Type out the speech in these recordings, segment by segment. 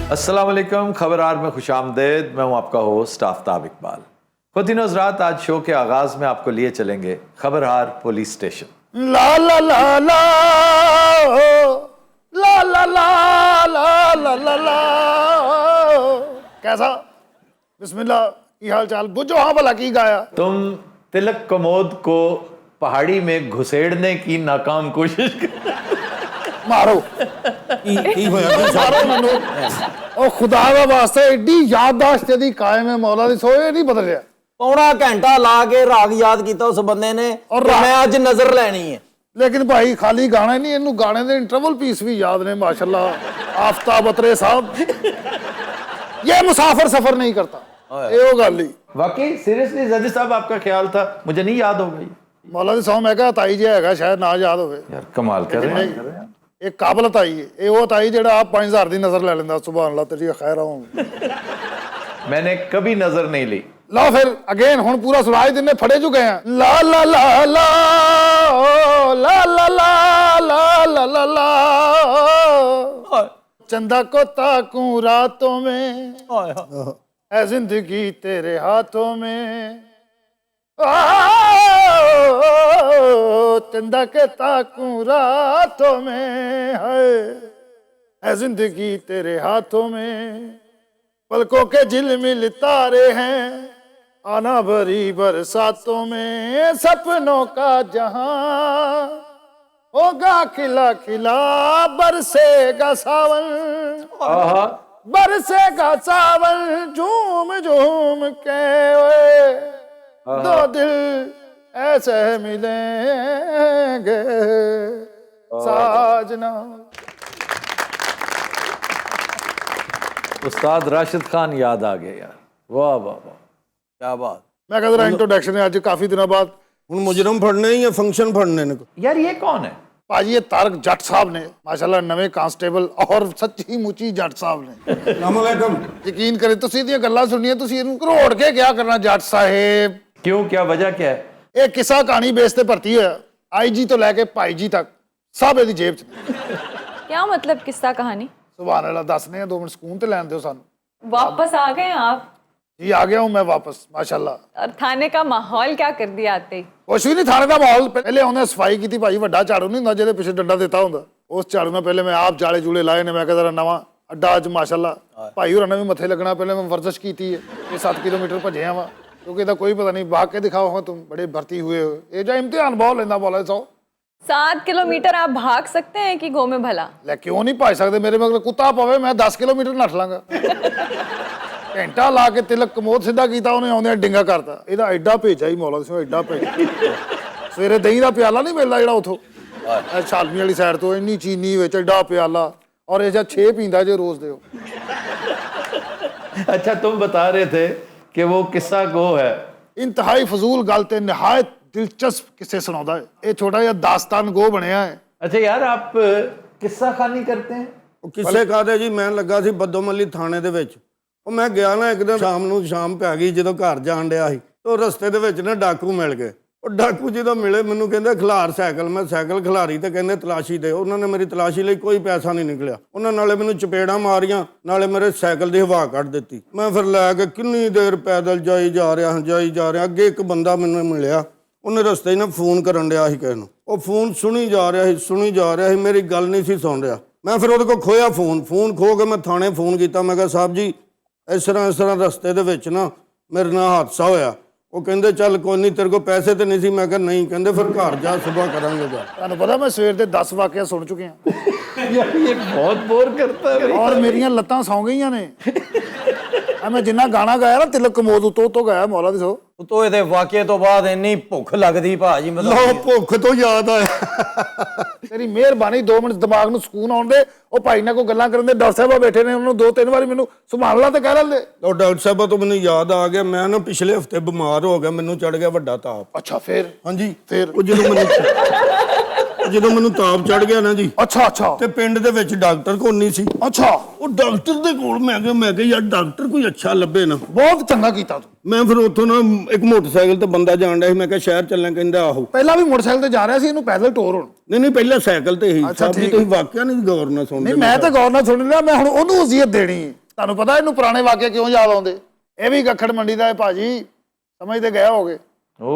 अस्सलाम वालेकुम, खबरहार में खुशामदेद। मैं हूं आपका होस्ट आफ्ताब इकबाल। ख़ुवातीन हज़रात, आज शो के आगाज़ में आपको लिए चलेंगे खबरहार पुलिस स्टेशन। ला ला ला ला ला ला ला ला ला ला ला। कैसा? बिस्मिल्लाह, की हाल चाल? बुझो हाँ भला की गाया? तुम तिलक कमोद को पहाड़ी में घुसेड़ने की नाकाम कोशिश मारो मारो मैनू। ओ खुदा दा वास्ते एडी याददाश्त दी कायम है मौला दी, सोए नहीं बदलिया। पौना घंटा ला के राग याद किया उस बंदे ने और मैं आज नजर लेनी है। लेकिन भाई खाली गाना नहीं, इनू गाने दे इंटरवल पीस भी याद ने माशाल्लाह। आफ्ताब अतरे साहब ये मुसाफिर सफर नहीं करता, ये वो गल ही। वाकई सीरियसली जजी साहब, आपका ख्याल था, मुझे नहीं याद हो गई। मौला दी सौ मैं कहा ताई जी है शायद ना याद होवे। यार कमाल कर रहे हैं। एक काबल ताई है, ये वो ताई जेड़ा आप 5000 दी नजर ले लेंदा। सुभान अल्लाह, तेरी खैर हो। मैंने कभी नजर नहीं ली। लो फिर अगेन हुन पूरा सुनाई दिने, फड़े चुके हैं। ला ला ला ला ला ला ला ला ला ला। चंदा को ताकूं रातों में, है जिंदगी तेरे हाथों में। चंदा के ताकूं रातों में, है जिंदगी तेरे हाथों में। पलकों के झिलमिल तारे हैं, आना भरी बरसातों में। सपनों का जहां होगा खिला खिला, बरसेगा सावन, बरसेगा सावन। झूम झूम के दो दिल ऐसे मिलेंगे साजना। उस्ताद राशिद खान याद आ गए यार, वाह वाह वाह, क्या बात। मैं कहता इंट्रोडक्शन है आज काफी दिनों बाद। ਹੁਣ ਮੁਜਰਮ ਫੜਨੇ ਜਾਂ ਫੰਕਸ਼ਨ ਫੜਨੇ ਨੇ? यार ये कौन है? ਭਾਜੀ ਇਹ ਤਾਰਕ ਜੱਟ ਸਾਹਿਬ ਨੇ ਮਾਸ਼ਾਅੱਲਾ, ਨਵੇਂ ਕਾਂਸਟੇਬਲ ਔਰ ਸੱਚੀ ਮੁੱਚੀ ਜੱਟ ਸਾਹਿਬ ਨੇ। ਸਲਾਮ ਅਲੈਕਮ। ਯਕੀਨ ਕਰੇ ਤੁਸੀਂ ਇਹਦੀਆਂ ਗੱਲਾਂ ਸੁਣੀਆਂ, ਤੁਸੀਂ ਇਹਨੂੰ ਘਰੋੜ ਕੇ ਕਿਆ ਕਰਨਾ ਜੱਟ ਸਾਹਿਬ। क्यों, क्या वजह क्या है? ਇਹ ਕਿੱਸਾ ਕਹਾਣੀ ਬੇਸ ਤੇ ਭਰਤੀ ਹੋਇਆ। ਆਈਜੀ ਤੋਂ ਲੈ ਕੇ ਭਾਈ ਜੀ ਤੱਕ ਸਭ ਇਹਦੀ ਜੇਬ 'ਚ ਨੇ। क्या मतलब किस्सा कहानी? ਸੁਭਾਨ ਅੱਲਾਹ, ਦੱਸਨੇ ਆ 2 ਮਿੰਟ ਸਕੂਨ ਤੇ ਲੈਣ ਦਿਓ ਸਾਨੂੰ। वापस आ गए आप? जी आ गया हूँ मैं वापस माशाल्लाह। और थाने का माहौल क्या कर दिया आते ही? कुछ भी नहीं, थाने का माहौल पहले उन्हें सफाई की थी भाई। वड्डा झाड़ू नहीं हुंदा जिहदे पिछे डंडा दिता हुंदा, उस झाड़ू में पहले मैं आप जाले जूले लाए ने। मैं कहता नवा अड्डा अज माशाल्लाह भाई होरां ने भी मथे लगना। पहले मैं वर्जिश की थी, ये 7 किलोमीटर भजे वा, क्योंकि इहदा कोई पता नहीं। भाग के दिखाओ हाँ तुम बड़े भर्ती हुए हो। ये जो इम्तिहान बहुत लेंदा बोला 7 किलोमीटर आप भाग सकते हैं कि गो में भला? ले क्यों नहीं भाज सकते? मेरे मगर कुत्ता पवे मैं 10 किलोमीटर नठ लांगा। घंटा ला के तिलक कमोद सीधा किया, उन्हें आउंदे डिंगा करता। ਇਹਦਾ ਐਡਾ ਭੇਜਾ ਹੀ ਮੌਲਾ ਸਿੰਘ, ਐਡਾ ਭੇਜਾ। ਸਵੇਰੇ ਦਹੀਂ ਦਾ ਪਿਆਲਾ ਨਹੀਂ ਮਿਲਦਾ ਜਿਹੜਾ ਉਥੋਂ ਛਾਲਮੀ ਵਾਲੀ ਸਾਈਡ ਤੋਂ, ਇੰਨੀ ਚੀਨੀ ਵਿੱਚ ਐਡਾ ਪਿਆਲਾ। ਔਰ ਇਹ ਜਾਂ 6 ਪੀਂਦਾ ਜੇ ਰੋਜ਼ ਦੇ। अच्छा, तुम बता रहे थे कि वो किस्सा गो है। ਇੰਤਹਾਈ ਫਜ਼ੂਲ ਗੱਲ ਤੇ ਨਿਹਾਇਤ ਦਿਲਚਸਪ ਕਿੱਸੇ ਸੁਣਾਉਂਦਾ ਹੈ। ਇਹ ਛੋਟਾ ਜਿਹਾ ਦਾਸਤਾਨ ਗੋ ਬਣਿਆ ਹੈ। अच्छा यार, आप किस्सा खानी करते हैं? ਉਹ ਕਿਸੇ ਕਾਦੇ ਜੀ, ਮੈਂ ਲੱਗਾ ਸੀ ਬੱਦੋਮੱਲੀ ਥਾਣੇ ਦੇ ਵਿੱਚ। ਉਹ ਮੈਂ ਗਿਆ ਨਾ ਇੱਕ ਦਿਨ ਸ਼ਾਮ ਪੈ ਗਈ, ਜਦੋਂ ਘਰ ਜਾਣ ਡਿਆ ਸੀ, ਉਹ ਰਸਤੇ ਦੇ ਵਿੱਚ ਨਾ ਡਾਕੂ ਮਿਲ ਗਏ। ਉਹ ਡਾਕੂ ਜਦੋਂ ਮਿਲੇ ਮੈਨੂੰ ਕਹਿੰਦੇ ਖਿਲਾਰ ਸਾਈਕਲ। ਮੈਂ ਸਾਈਕਲ ਖਿਲਾਰੀ ਤੇ ਕਹਿੰਦੇ ਤਲਾਸ਼ੀ ਦੇ। ਉਹਨਾਂ ਨੇ ਮੇਰੀ ਤਲਾਸ਼ੀ ਲਈ ਕੋਈ ਪੈਸਾ ਨਹੀਂ ਨਿਕਲਿਆ। ਉਹਨਾਂ ਨਾਲੇ ਮੈਨੂੰ ਚਪੇੜਾਂ ਮਾਰੀਆਂ, ਨਾਲੇ ਮੇਰੇ ਸਾਈਕਲ ਦੀ ਹਵਾ ਕੱਢ ਦਿੱਤੀ। ਮੈਂ ਫਿਰ ਲੈ ਕੇ ਕਿੰਨੀ ਦੇਰ ਪੈਦਲ ਜਾਈ ਜਾ ਰਿਹਾ। ਅੱਗੇ ਇੱਕ ਬੰਦਾ ਮੈਨੂੰ ਮਿਲਿਆ, ਉਹਨੇ ਰਸਤੇ 'ਚ ਨਾ ਫੋਨ ਕਰਨ ਡਿਆ ਸੀ ਕਿਸੇ ਨੂੰ। ਉਹ ਫੋਨ ਸੁਣੀ ਜਾ ਰਿਹਾ ਸੀ, ਮੇਰੀ ਗੱਲ ਨਹੀਂ ਸੀ ਸੁਣ ਰਿਹਾ। ਮੈਂ ਫਿਰ ਉਹਦੇ ਕੋਲ ਖੋਇਆ ਫੋਨ ਖੋ ਕੇ ਮੈਂ ਥਾਣੇ ਫੋਨ ਕੀਤਾ। ਮੈਂ ਕਿਹਾ ਸਾਹਿਬ ਜੀ ਇਸ ਤਰ੍ਹਾਂ ਰਸਤੇ ਦੇ ਵਿੱਚ ਨਾ ਮੇਰੇ ਨਾਲ ਹਾਦਸਾ ਹੋਇਆ। ਉਹ ਕਹਿੰਦੇ ਚੱਲ ਕੋਈ ਨਹੀਂ, ਤੇਰੇ ਕੋਲ ਪੈਸੇ ਤੇ ਨਹੀਂ ਸੀ? ਮੈਂ ਕਿਹਾ ਨਹੀਂ। ਕਹਿੰਦੇ ਫਿਰ ਘਰ ਜਾ, ਸੁਬਾਹ ਕਰਾਂਗੇ ਗੱਲ। ਤੁਹਾਨੂੰ ਪਤਾ ਮੈਂ ਸਵੇਰ ਦੇ 10 ਵਾਕਿਆ ਸੁਣ ਚੁੱਕੇ ਹਾਂ। यार ये बहुत बोर करता है। ਔਰ ਮੇਰੀਆਂ ਲੱਤਾਂ ਸੌਂ ਗਈਆਂ ਨੇ। ਮੈਂ ਜਿੰਨਾ ਗਾਣਾ ਗਾਇਆ ਨਾ ਤਿਲਕ ਕਮੋਦ ਉਤੋਂ ਗਾਇਆ ਮੌਲਾ ਦੀ ਸੋ। ਉਤੋਂ ਇਹਦੇ ਵਾਕਿਏ ਤੋਂ ਬਾਅਦ ਇੰਨੀ ਭੁੱਖ ਲੱਗਦੀ ਭਾਜੀ, ਲੋ ਮਤਲਬ ਭੁੱਖ ਤੋਂ ਯਾਦ ਆਇਆ। ਤੇਰੀ ਮਿਹਰਬਾਨੀ 2 ਮਿੰਟ ਦਿਮਾਗ ਨੂੰ ਸਕੂਨ ਆਉਣ ਦੇ। ਉਹ ਭਾਈ ਨਾਲ ਕੋਈ ਗੱਲਾਂ ਕਰਨ ਦੇ, ਡਾਕਟਰ ਸਾਹਿਬ ਬੈਠੇ ਨੇ, ਉਹਨਾਂ ਨੂੰ 2-3 ਵਾਰੀ ਮੈਨੂੰ ਸੁਭਾਨ ਅੱਲਾਹ ਤੇ ਕਹਿ ਲੈਂਦੇ। ਉਹ ਡਾਕਟਰ ਸਾਹਿਬ ਤੋਂ ਮੈਨੂੰ ਯਾਦ ਆ ਗਿਆ, ਮੈਂ ਨਾ ਪਿਛਲੇ ਹਫਤੇ ਬਿਮਾਰ ਹੋ ਗਿਆ, ਮੈਨੂੰ ਚੜ ਗਿਆ ਵੱਡਾ ਤਾਪ। ਅੱਛਾ ਫਿਰ? ਹਾਂਜੀ ਫਿਰ? ਉਹ ਜਦੋਂ ਮੈਨੂੰ ਜਦੋਂ ਮੈਨੂੰ ਤਾਪ ਚੜ ਗਿਆ ਨਾ ਜੀ, ਅੱਛਾ ਅੱਛਾ ਤੇ ਪਿੰਡ ਦੇ ਵਿੱਚ ਡਾਕਟਰ ਕੋਲ ਨਹੀਂ ਸੀ। ਅੱਛਾ, ਉਹ ਡਾਕਟਰ ਦੇ ਕੋਲ ਮੈਂ ਕਿਹਾ ਯਾਰ ਡਾਕਟਰ ਕੋਈ ਅੱਛਾ ਲੱਭੇ ਨਾ। ਬਹੁਤ ਚੰਗਾ ਕੀਤਾ ਤੂੰ। ਮੈਂ ਫਿਰ ਉੱਥੋਂ ਨਾ ਇੱਕ ਮੋਟਰਸਾਈਕਲ ਤੇ ਬੰਦਾ ਜਾਣ ਡਿਆ ਸੀ, ਮੈਂ ਕਿਹਾ ਸ਼ਹਿਰ ਚੱਲਾਂ, ਕਹਿੰਦਾ ਆਹੋ। ਪਹਿਲਾਂ ਵੀ ਮੋਟਰਸਾਈਕਲ ਤੇ ਜਾ ਰਿਹਾ ਸੀ, ਇਹਨੂੰ ਪੈਦਲ ਟੋਰ ਹੁਣ। ਨਹੀਂ ਪਹਿਲਾਂ ਸਾਈਕਲ ਤੇ ਹੀ। ਅੱਛਾ, ਸਾਹਿਬ ਜੀ ਠੀਕ। ਤੁਸੀਂ ਵਾਕਿਆ ਨਹੀਂ ਗੌਰ ਨਾਲ ਸੁਣਦੇ। ਨਹੀਂ ਮੈਂ ਤਾਂ ਗੌਰ ਨਾਲ ਸੁਣ ਲਿਆ, ਮੈਂ ਹੁਣ ਉਹਨੂੰ ਵਸੀਅਤ ਦੇਣੀ ਹੈ। ਤੁਹਾਨੂੰ ਪਤਾ ਇਹਨੂੰ ਪੁਰਾਣੇ ਵਾਕਿਆ ਕਿਉਂ ਯਾਦ ਆਉਂਦੇ? ਇਹ ਵੀ ਗੱਖੜ ਮੰਡੀ ਦਾ ਹੈ ਭਾਜੀ, ਸਮਝ ਤੇ ਗਿਆ ਹੋਗੇ। ओ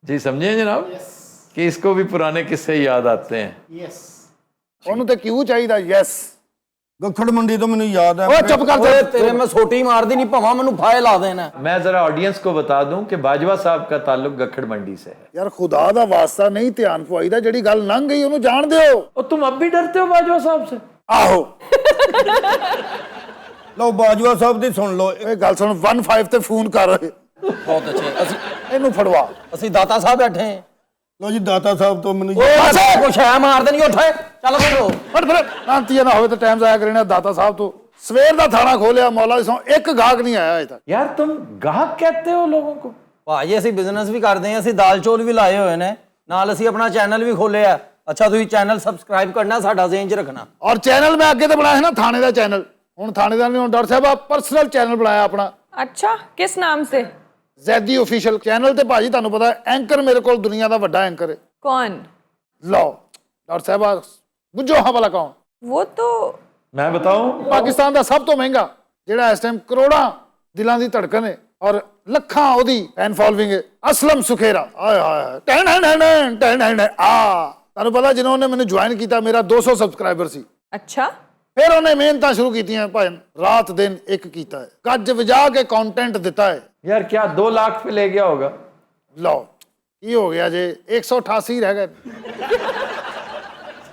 जी समझे जनाब कि इसको भी पुराने किस्से याद आते हैं। ਉਹਨੂੰ ਤੇ ਕਿਉਂ ਚਾਹੀਦਾ? ਯੈਸ। ਗੱਖੜ ਮੰਡੀ ਤੋਂ ਮੈਨੂੰ ਯਾਦ ਆ। ਓਏ ਚੁੱਪ ਕਰ ਓਏ ਦੇ। ਤੇਰੇ ਮੈਂ ਸੋਟੀ ਮਾਰਦੀ ਨਹੀਂ, ਭਾਵਾਂ ਮੈਨੂੰ ਫਾਇਲ ਲਾ ਦੇਣਾ। मैं जरा ऑडियंस को बता दूं कि बाजवा साहब का ताल्लुक गखड़ मंडी से है। ਯਾਰ ਖੁਦਾ ਦਾ ਵਾਸਤਾ ਨਹੀਂ ਧਿਆਨ ਪਵਾਈਦਾ, ਜਿਹੜੀ ਗੱਲ ਲੰਘ ਗਈ ਉਹਨੂੰ ਜਾਣ ਦਿਓ। और तुम अब भी डरते हो बाजवा साहब से? ਆਹੋ ਲਓ ਬਾਜਵਾ ਸਾਹਿਬ ਦੀ ਸੁਣ ਲਓ। ਇਹ ਗੱਲ ਸੁਣ, 15 ਤੇ ਫੋਨ ਕਰ, ਬਹੁਤ ਅੱਛੇ। ਅਸੀਂ ਇਹਨੂੰ ਫੜਵਾ। ਅਸੀਂ ਦਾਤਾ ਸਾਹਿਬ ਬੈਠੇ ਹਾਂ। ਲਓ ਜੀ ਦਾਤਾ ਸਾਹਿਬ ਤੋਂ ਮੈਨੂੰ ਬਸ ਕੁਛ ਹੈ ਮਾਰ ਦੇਣੀ। ਉੱਠ ਚੱਲ ਬੋਲੋ। ਫੜ ਫੜ ਨਾਂਤੀਆ ਨਾ ਹੋਵੇ ਤਾਂ ਟਾਈਮ ਜ਼ਾਇਆ ਕਰੇ ਨਾ। ਦਾਤਾ ਸਾਹਿਬ ਤੋਂ ਸਵੇਰ ਦਾ ਥਾਣਾ ਖੋਲਿਆ, ਮੌਲਾ ਦੀ ਸੌਂ, ਇੱਕ ਗਾਹਕ ਨਹੀਂ ਆਇਆ ਅਜੇ ਤੱਕ। यार तुम गाहक कहते हो लोगों को? ਭਾਜੀ ਅਸੀਂ ਬਿਜ਼ਨਸ ਵੀ ਕਰਦੇ ਹਾਂ, ਅਸੀਂ ਦਾਲ ਚੌਲ ਵੀ ਲਾਏ ਹੋਏ ਨੇ, ਨਾਲ ਅਸੀਂ ਆਪਣਾ ਚੈਨਲ ਵੀ ਖੋਲਿਆ। ਅੱਛਾ ਤੁਸੀਂ ਚੈਨਲ ਸਬਸਕ੍ਰਾਈਬ ਕਰਨਾ, ਸਾਡਾ ਜ਼ੇਨ 'ਚ ਰੱਖਣਾ। ਔਰ ਚੈਨਲ ਮੈਂ ਅੱਗੇ ਤੇ ਬਣਾਇਆ ਹੈ ਨਾ ਥਾਣੇ ਦਾ ਚੈਨਲ, ਹੁਣ ਥਾਣੇ ਦਾ ਨਹੀਂ, ਹੁਣ ਡਾਕਟਰ ਸਾਹਿਬ ਆ ਪਰਸਨਲ ਚੈਨਲ ਬਣਾਇਆ ਆਪਣਾ, अच्छा किस नाम से? Zaidi official channel. ਤੇ ਭਾਜੀ ਤੁਹਾਨੂੰ ਪਤਾ ਐਂਕਰ ਮੇਰੇ ਕੋਲ ਦੁਨੀਆ ਦਾ ਵੱਡਾ ਐਂਕਰ ਹੈ। कौन? ਲਓ ਡਾਕਟਰ ਸਾਹਿਬ ਆ ਬੁੱਝੋ ਹਾਂ ਭਲਾ ਕੌਣ? वो तो मैं बताऊं? ਪਾਕਿਸਤਾਨ ਦਾ ਸਭ ਤੋਂ ਮਹਿੰਗਾ, ਜਿਹੜਾ ਇਸ ਟਾਈਮ ਕਰੋੜਾਂ ਦਿਲਾਂ ਦੀ ਧੜਕਨ ਹੈ ਔਰ ਲੱਖਾਂ ਉਹਦੀ ਫੈਨ ਫੋਲੋਇੰਗ ਹੈ, ਅਸਲਮ ਸੁਖੇਰਾ। ਆਏ ਹਾਏ ਟੈਨ ਟੈਨ ਟੈਨ ਟੈਨ ਆ। ਤੁਹਾਨੂੰ ਪਤਾ ਜਦੋਂ ਉਹਨੇ ਮੈਨੂੰ ਜੁਆਇਨ ਕੀਤਾ ਮੇਰਾ 200 ਸਬਸਕ੍ਰਾਈਬਰ ਸੀ। अच्छा ਫਿਰ ਉਹਨੇ ਮਿਹਨਤਾਂ ਸ਼ੁਰੂ ਕੀਤੀਆਂ ਭਾਈ, ਰਾਤ ਦਿਨ ਇੱਕ ਕੀਤਾ ਹੈ, ਗੱਜ ਵਜਾ ਕੇ ਕੰਟੈਂਟ ਦਿੱਤਾ ਹੈ। यार क्या 2 लाख पे ले गया होगा? ਲਓ ਕੀ ਹੋ ਗਿਆ ਜੇ 188 ਰਹਿ ਗਏ।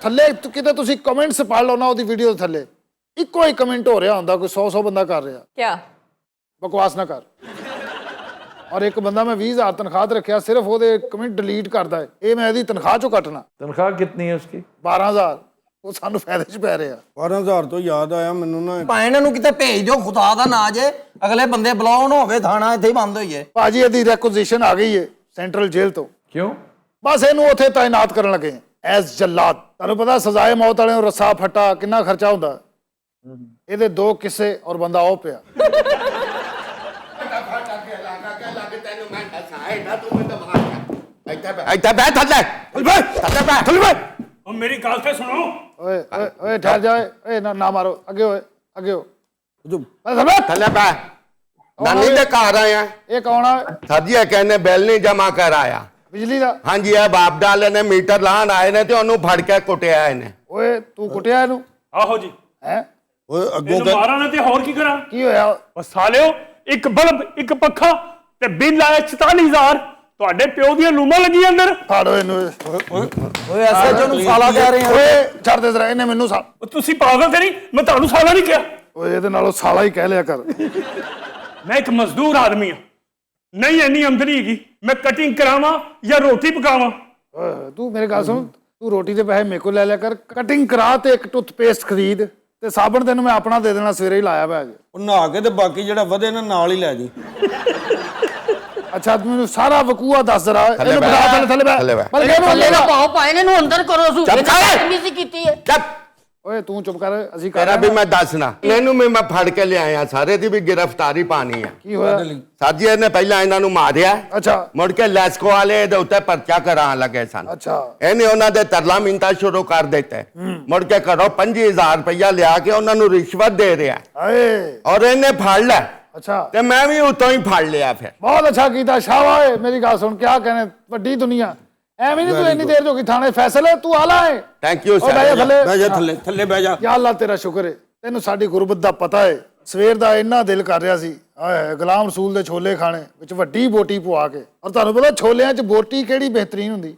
ਥੱਲੇ ਕਿਤੇ ਤੁਸੀਂ ਕਮੈਂਟਸ ਪੜ੍ਹ ਲਓ ਨਾ ਉਹਦੀ ਵੀਡੀਓ ਦੇ ਥੱਲੇ, ਇੱਕੋ ਹੀ ਕਮੈਂਟ ਹੋ ਰਿਹਾ ਹੁੰਦਾ, ਕੋਈ 100 ਬੰਦਾ ਕਰ ਰਿਹਾ। क्या? ਬਕਵਾਸ ਨਾ ਕਰ। ਔਰ ਇੱਕ ਬੰਦਾ ਮੈਂ 20,000 ਤਨਖਾਹ ਤੇ ਰੱਖਿਆ, ਸਿਰਫ ਉਹਦੇ ਕਮੈਂਟ ਡਿਲੀਟ ਕਰਦਾ ਹੈ। ਇਹ ਮੈਂ ਇਹਦੀ ਤਨਖਾਹ ਚੋਂ ਕੱਟਣਾ। तनख्वाह कितनी है उसकी? 12,000 ਉਹ ਸਾਨੂੰ ਫਾਇਦੇ 'ਚ ਪੈ ਰਿਹਾ। 12,000 ਤੋਂ ਯਾਦ ਆਇਆ ਮੈਨੂੰ ਨਾ, ਭੈਣ ਨੂੰ ਕਿਤੇ ਭੇਜ ਦਿਓ, ਖੁਦਾ ਦਾ ਨਾਂ ਜੇ ਅਗਲੇ ਬੰਦੇ ਬੁਲਾਉਣ ਹੋਵੇ, ਥਾਣਾ ਇੱਥੇ ਹੀ ਬੰਦ ਹੋਈਏ। ਭਾਜੀ ਇਹਦੀ ਰੈਕੁਜੀਸ਼ਨ ਆ ਗਈ ਹੈ ਸੈਂਟਰਲ ਜੇਲ੍ਹ ਤੋਂ, क्यों? ਬਸ ਇਹਨੂੰ ਉੱਥੇ ਤਾਇਨਾਤ ਕਰਨ ਲੱਗੇ ਐਸ ਜੱਲਾਦ। ਤੁਹਾਨੂੰ ਪਤਾ ਸਜ਼ਾਏ ਮੌਤ ਵਾਲੇ ਨੂੰ ਰੱਸਾ ਫੱਟਾ ਕਿੰਨਾ ਖਰਚਾ ਹੁੰਦਾ। ਇਹਦੇ 2 ਕਿੱਸੇ ਔਰ ਬੰਦਾ ਉਹ ਪਿਆ। ਇੱਥੇ ਬੈਠ ਥੱਲੇ ਉਹ ਮੇਰੀ ਗੱਲ ਤੇ ਸੁਣੋ। ਓਏ ਓਏ ਓਏ ਠਹਿਰ ਜਾ ਓਏ, ਨਾ ਮਾਰੋ, ਅੱਗੇ ਹੋਏ ਅੱਗੇ ਹੋ। ਥੱਲੇ ਬੈ ਨਾਨੀ ਦੇ ਘਰ ਆਇਆ। ਇਹ ਕੌਣ ਆ? ਸਰ ਜੀ ਇਹ ਕਹਿੰਦੇ ਬਿੱਲ ਨਹੀਂ ਜਮਾ ਕਰ ਆਇਆ। ਬਿਜਲੀ ਦਾ? ਹਾਂਜੀ ਇਹ ਬਾਪ ਡਾਲੇ ਨੇ ਮੀਟਰ ਲਾਣ ਆਏ ਨੇ ਤੇ ਉਹਨੂੰ ਫੜ ਕੇ ਕੁੱਟਿਆ ਇਹਨੇ। ਓਏ ਤੂੰ ਕੁੱਟਿਆ ਇਹਨੂੰ? ਆਹੋ ਜੀ, ਹੈ ਓਏ ਅੱਗੋਂ ਇਹਨੂੰ ਮਾਰਾਂ ਨਾ ਤੇ ਹੋਰ ਕੀ ਕਰਾਂ? ਕੀ ਹੋਇਆ? ਉਹ ਸਾਲਿਓ, ਇੱਕ ਬਲਬ ਇੱਕ ਪੱਖਾ ਤੇ ਬਿੱਲ ਆਇਆ 44,000। ਤੁਹਾਡੇ ਪਿਓ ਦੀਆਂ ਲੂਮਾਂ ਲੱਗੀਆਂ ਅੰਦਰ। ਫਾੜੋ ਇਹਨੂੰ। ਓਏ ਐਸਐਚਓ ਨੂੰ ਸਾਲਾ ਕਹਿ ਰਹੇ ਆ। ਓਏ ਛੱਡ ਦੇ ਜ਼ਰਾ, ਇਹਨੇ ਮੈਨੂੰ ਉਹ ਤੁਸੀਂ ਪਾਗਲ ਤੇ ਨਹੀਂ? ਮੈਂ ਤੁਹਾਨੂੰ ਸਾਲਾ ਨਹੀਂ ਕਿਹਾ। ਓਏ ਇਹਦੇ ਨਾਲੋਂ ਸਾਲਾ ਹੀ ਕਹਿ ਲਿਆ ਕਰ। ਮੈਂ ਇੱਕ ਮਜ਼ਦੂਰ ਆਦਮੀ ਆ, ਨਹੀਂ ਇੰਨੀ ਆਮਦਨੀ ਹੈਗੀ ਮੈਂ ਕਟਿੰਗ ਕਰਾਵਾਂ ਜਾਂ ਰੋਟੀ ਪਕਾਵਾਂ। ਓਏ ਤੂੰ ਮੇਰੇ ਗੱਲ ਸੁਣ, ਤੂੰ ਰੋਟੀ ਦੇ ਪੈਸੇ ਮੇਰੇ ਕੋਲ ਲੈ ਲਿਆ ਕਰ, ਕਟਿੰਗ ਕਰਾ ਤੇ ਇੱਕ ਟੁੱਥਪੇਸਟ ਖਰੀਦ ਤੇ ਸਾਬਣ ਤੈਨੂੰ ਮੈਂ ਆਪਣਾ ਦੇ ਦੇਣਾ, ਸਵੇਰੇ ਹੀ ਲਾਇਆ ਵਾ ਅੱਜ। ਉਹ ਨਹਾ ਕੇ ਤੇ ਬਾਕੀ ਜਿਹੜਾ ਵਧੇ ਨਾ ਨਾਲ ਹੀ ਲੈ ਜੀ। ਅੱਛਾ ਤੂੰ ਮੈਨੂੰ ਸਾਰਾ ਵਕੂਆ ਦੱਸ ਜ਼ਰਾ। ਇਹਨੂੰ ਬਹਿ। ਬਿਠਾ ਥੱਲੇ ਥੱਲੇ ਥੱਲੇ ਬਹਿ। ਪਰ ਇਹਨੂੰ ਥੱਲੇ ਨਾ ਪਾਓ ਪਾਏ ਨੇ, ਨੂੰ ਅੰਦਰ ਕਰੋ। ਸੂ ਚੱਪ ਕਰ। ਮਿਸ ਕੀਤੀ ਹੈ। ਚੱਪ ਓਏ ਤੂੰ ਚੁੱਪ ਕਰ, ਅਸੀਂ ਕਰ ਤੇਰਾ ਰਹੇ ਵੀ ਹਾਂ। ਮੈਂ ਦੱਸਣਾ ਇਹਨੂੰ ਵੀ ਮੈਂ ਫੜ ਕੇ ਲਿਆਇਆ, ਸਾਰੇ ਦੀ ਵੀ ਗ੍ਰਿਫਤਾਰੀ ਪਾਣੀ ਆ। ਕੀ ਹੋਇਆ? ਸਰ ਜੀ ਇਹਨੇ ਪਹਿਲਾਂ ਇਹਨਾਂ ਨੂੰ ਮਾਰਿਆ, ਅੱਛਾ ਮੁੜ ਕੇ ਲੈਸਕੋ ਵਾਲੇ ਇਹਦੇ ਉੱਤੇ ਪਰਚਾ ਕਰਾਉਣ ਲੱਗੇ ਸਨ। ਅੱਛਾ ਇਹਨੇ ਉਹਨਾਂ ਦੇ ਤਰਲਾ ਮਿੰਤਾ ਸ਼ੁਰੂ ਕਰ ਦਿੱਤੇ। ਮੁੜ ਕੇ ਘਰੋਂ 25,000 ਰੁਪਇਆ ਲਿਆ ਕੇ ਉਹਨਾਂ ਨੂੰ ਰਿਸ਼ਵਤ ਦੇ ਰਿਹਾ ਏ ਔਰ ਇਹਨੇ ਫੜ ਲਿਆ ਅੱਛਾ ਤੇ ਮੈਂ ਵੀ ਉਤੋਂ ਹੀ ਫੜ ਲਿਆ। ਫਿਰ ਬਹੁਤ ਅੱਛਾ ਕੀਤਾ, ਸ਼ਾਬਾਸ਼। ਮੇਰੀ ਗੱਲ ਸੁਣ, ਕਿਆ ਕਹਿੰਦੇ ਵੱਡੀ ਦੁਨੀਆ ਐਵੇਂ ਨਹੀਂ। ਤੂੰ ਇੰਨੀ ਦੇਰ ਹੋ ਗਈ ਥਾਣੇ, ਫੈਸਲੇ ਤੂੰ ਆਲਾ ਹੈ। ਥੈਂਕ ਯੂ ਓ ਬਹਿ ਜਾ ਸਰ। ਥੱਲੇ। ਬਹਿ ਜਾ ਥੱਲੇ, ਥੱਲੇ ਬਹਿ ਜਾ। ਯਾ ਅੱਲਾ ਤੇਰਾ ਸ਼ੁਕਰ ਹੈ, ਤੈਨੂੰ ਸਾਡੀ ਗੁਰਬਤ ਦਾ ਪਤਾ ਹੈ। ਸਵੇਰ ਦਾ ਇੰਨਾ ਦਿਲ ਕਰ ਰਿਹਾ ਸੀ ਆਏ ਗੁਲਾਮ ਰਸੂਲ ਦੇ ਛੋਲੇ ਖਾਣੇ ਵਿੱਚ ਵੱਡੀ ਬੋਟੀ ਪਵਾ ਕੇ। ਔਰ ਤੁਹਾਨੂੰ ਪਤਾ ਛੋਲਿਆਂ 'ਚ ਬੋਟੀ ਕਿਹੜੀ ਬਿਹਤਰੀਨ ਹੁੰਦੀ?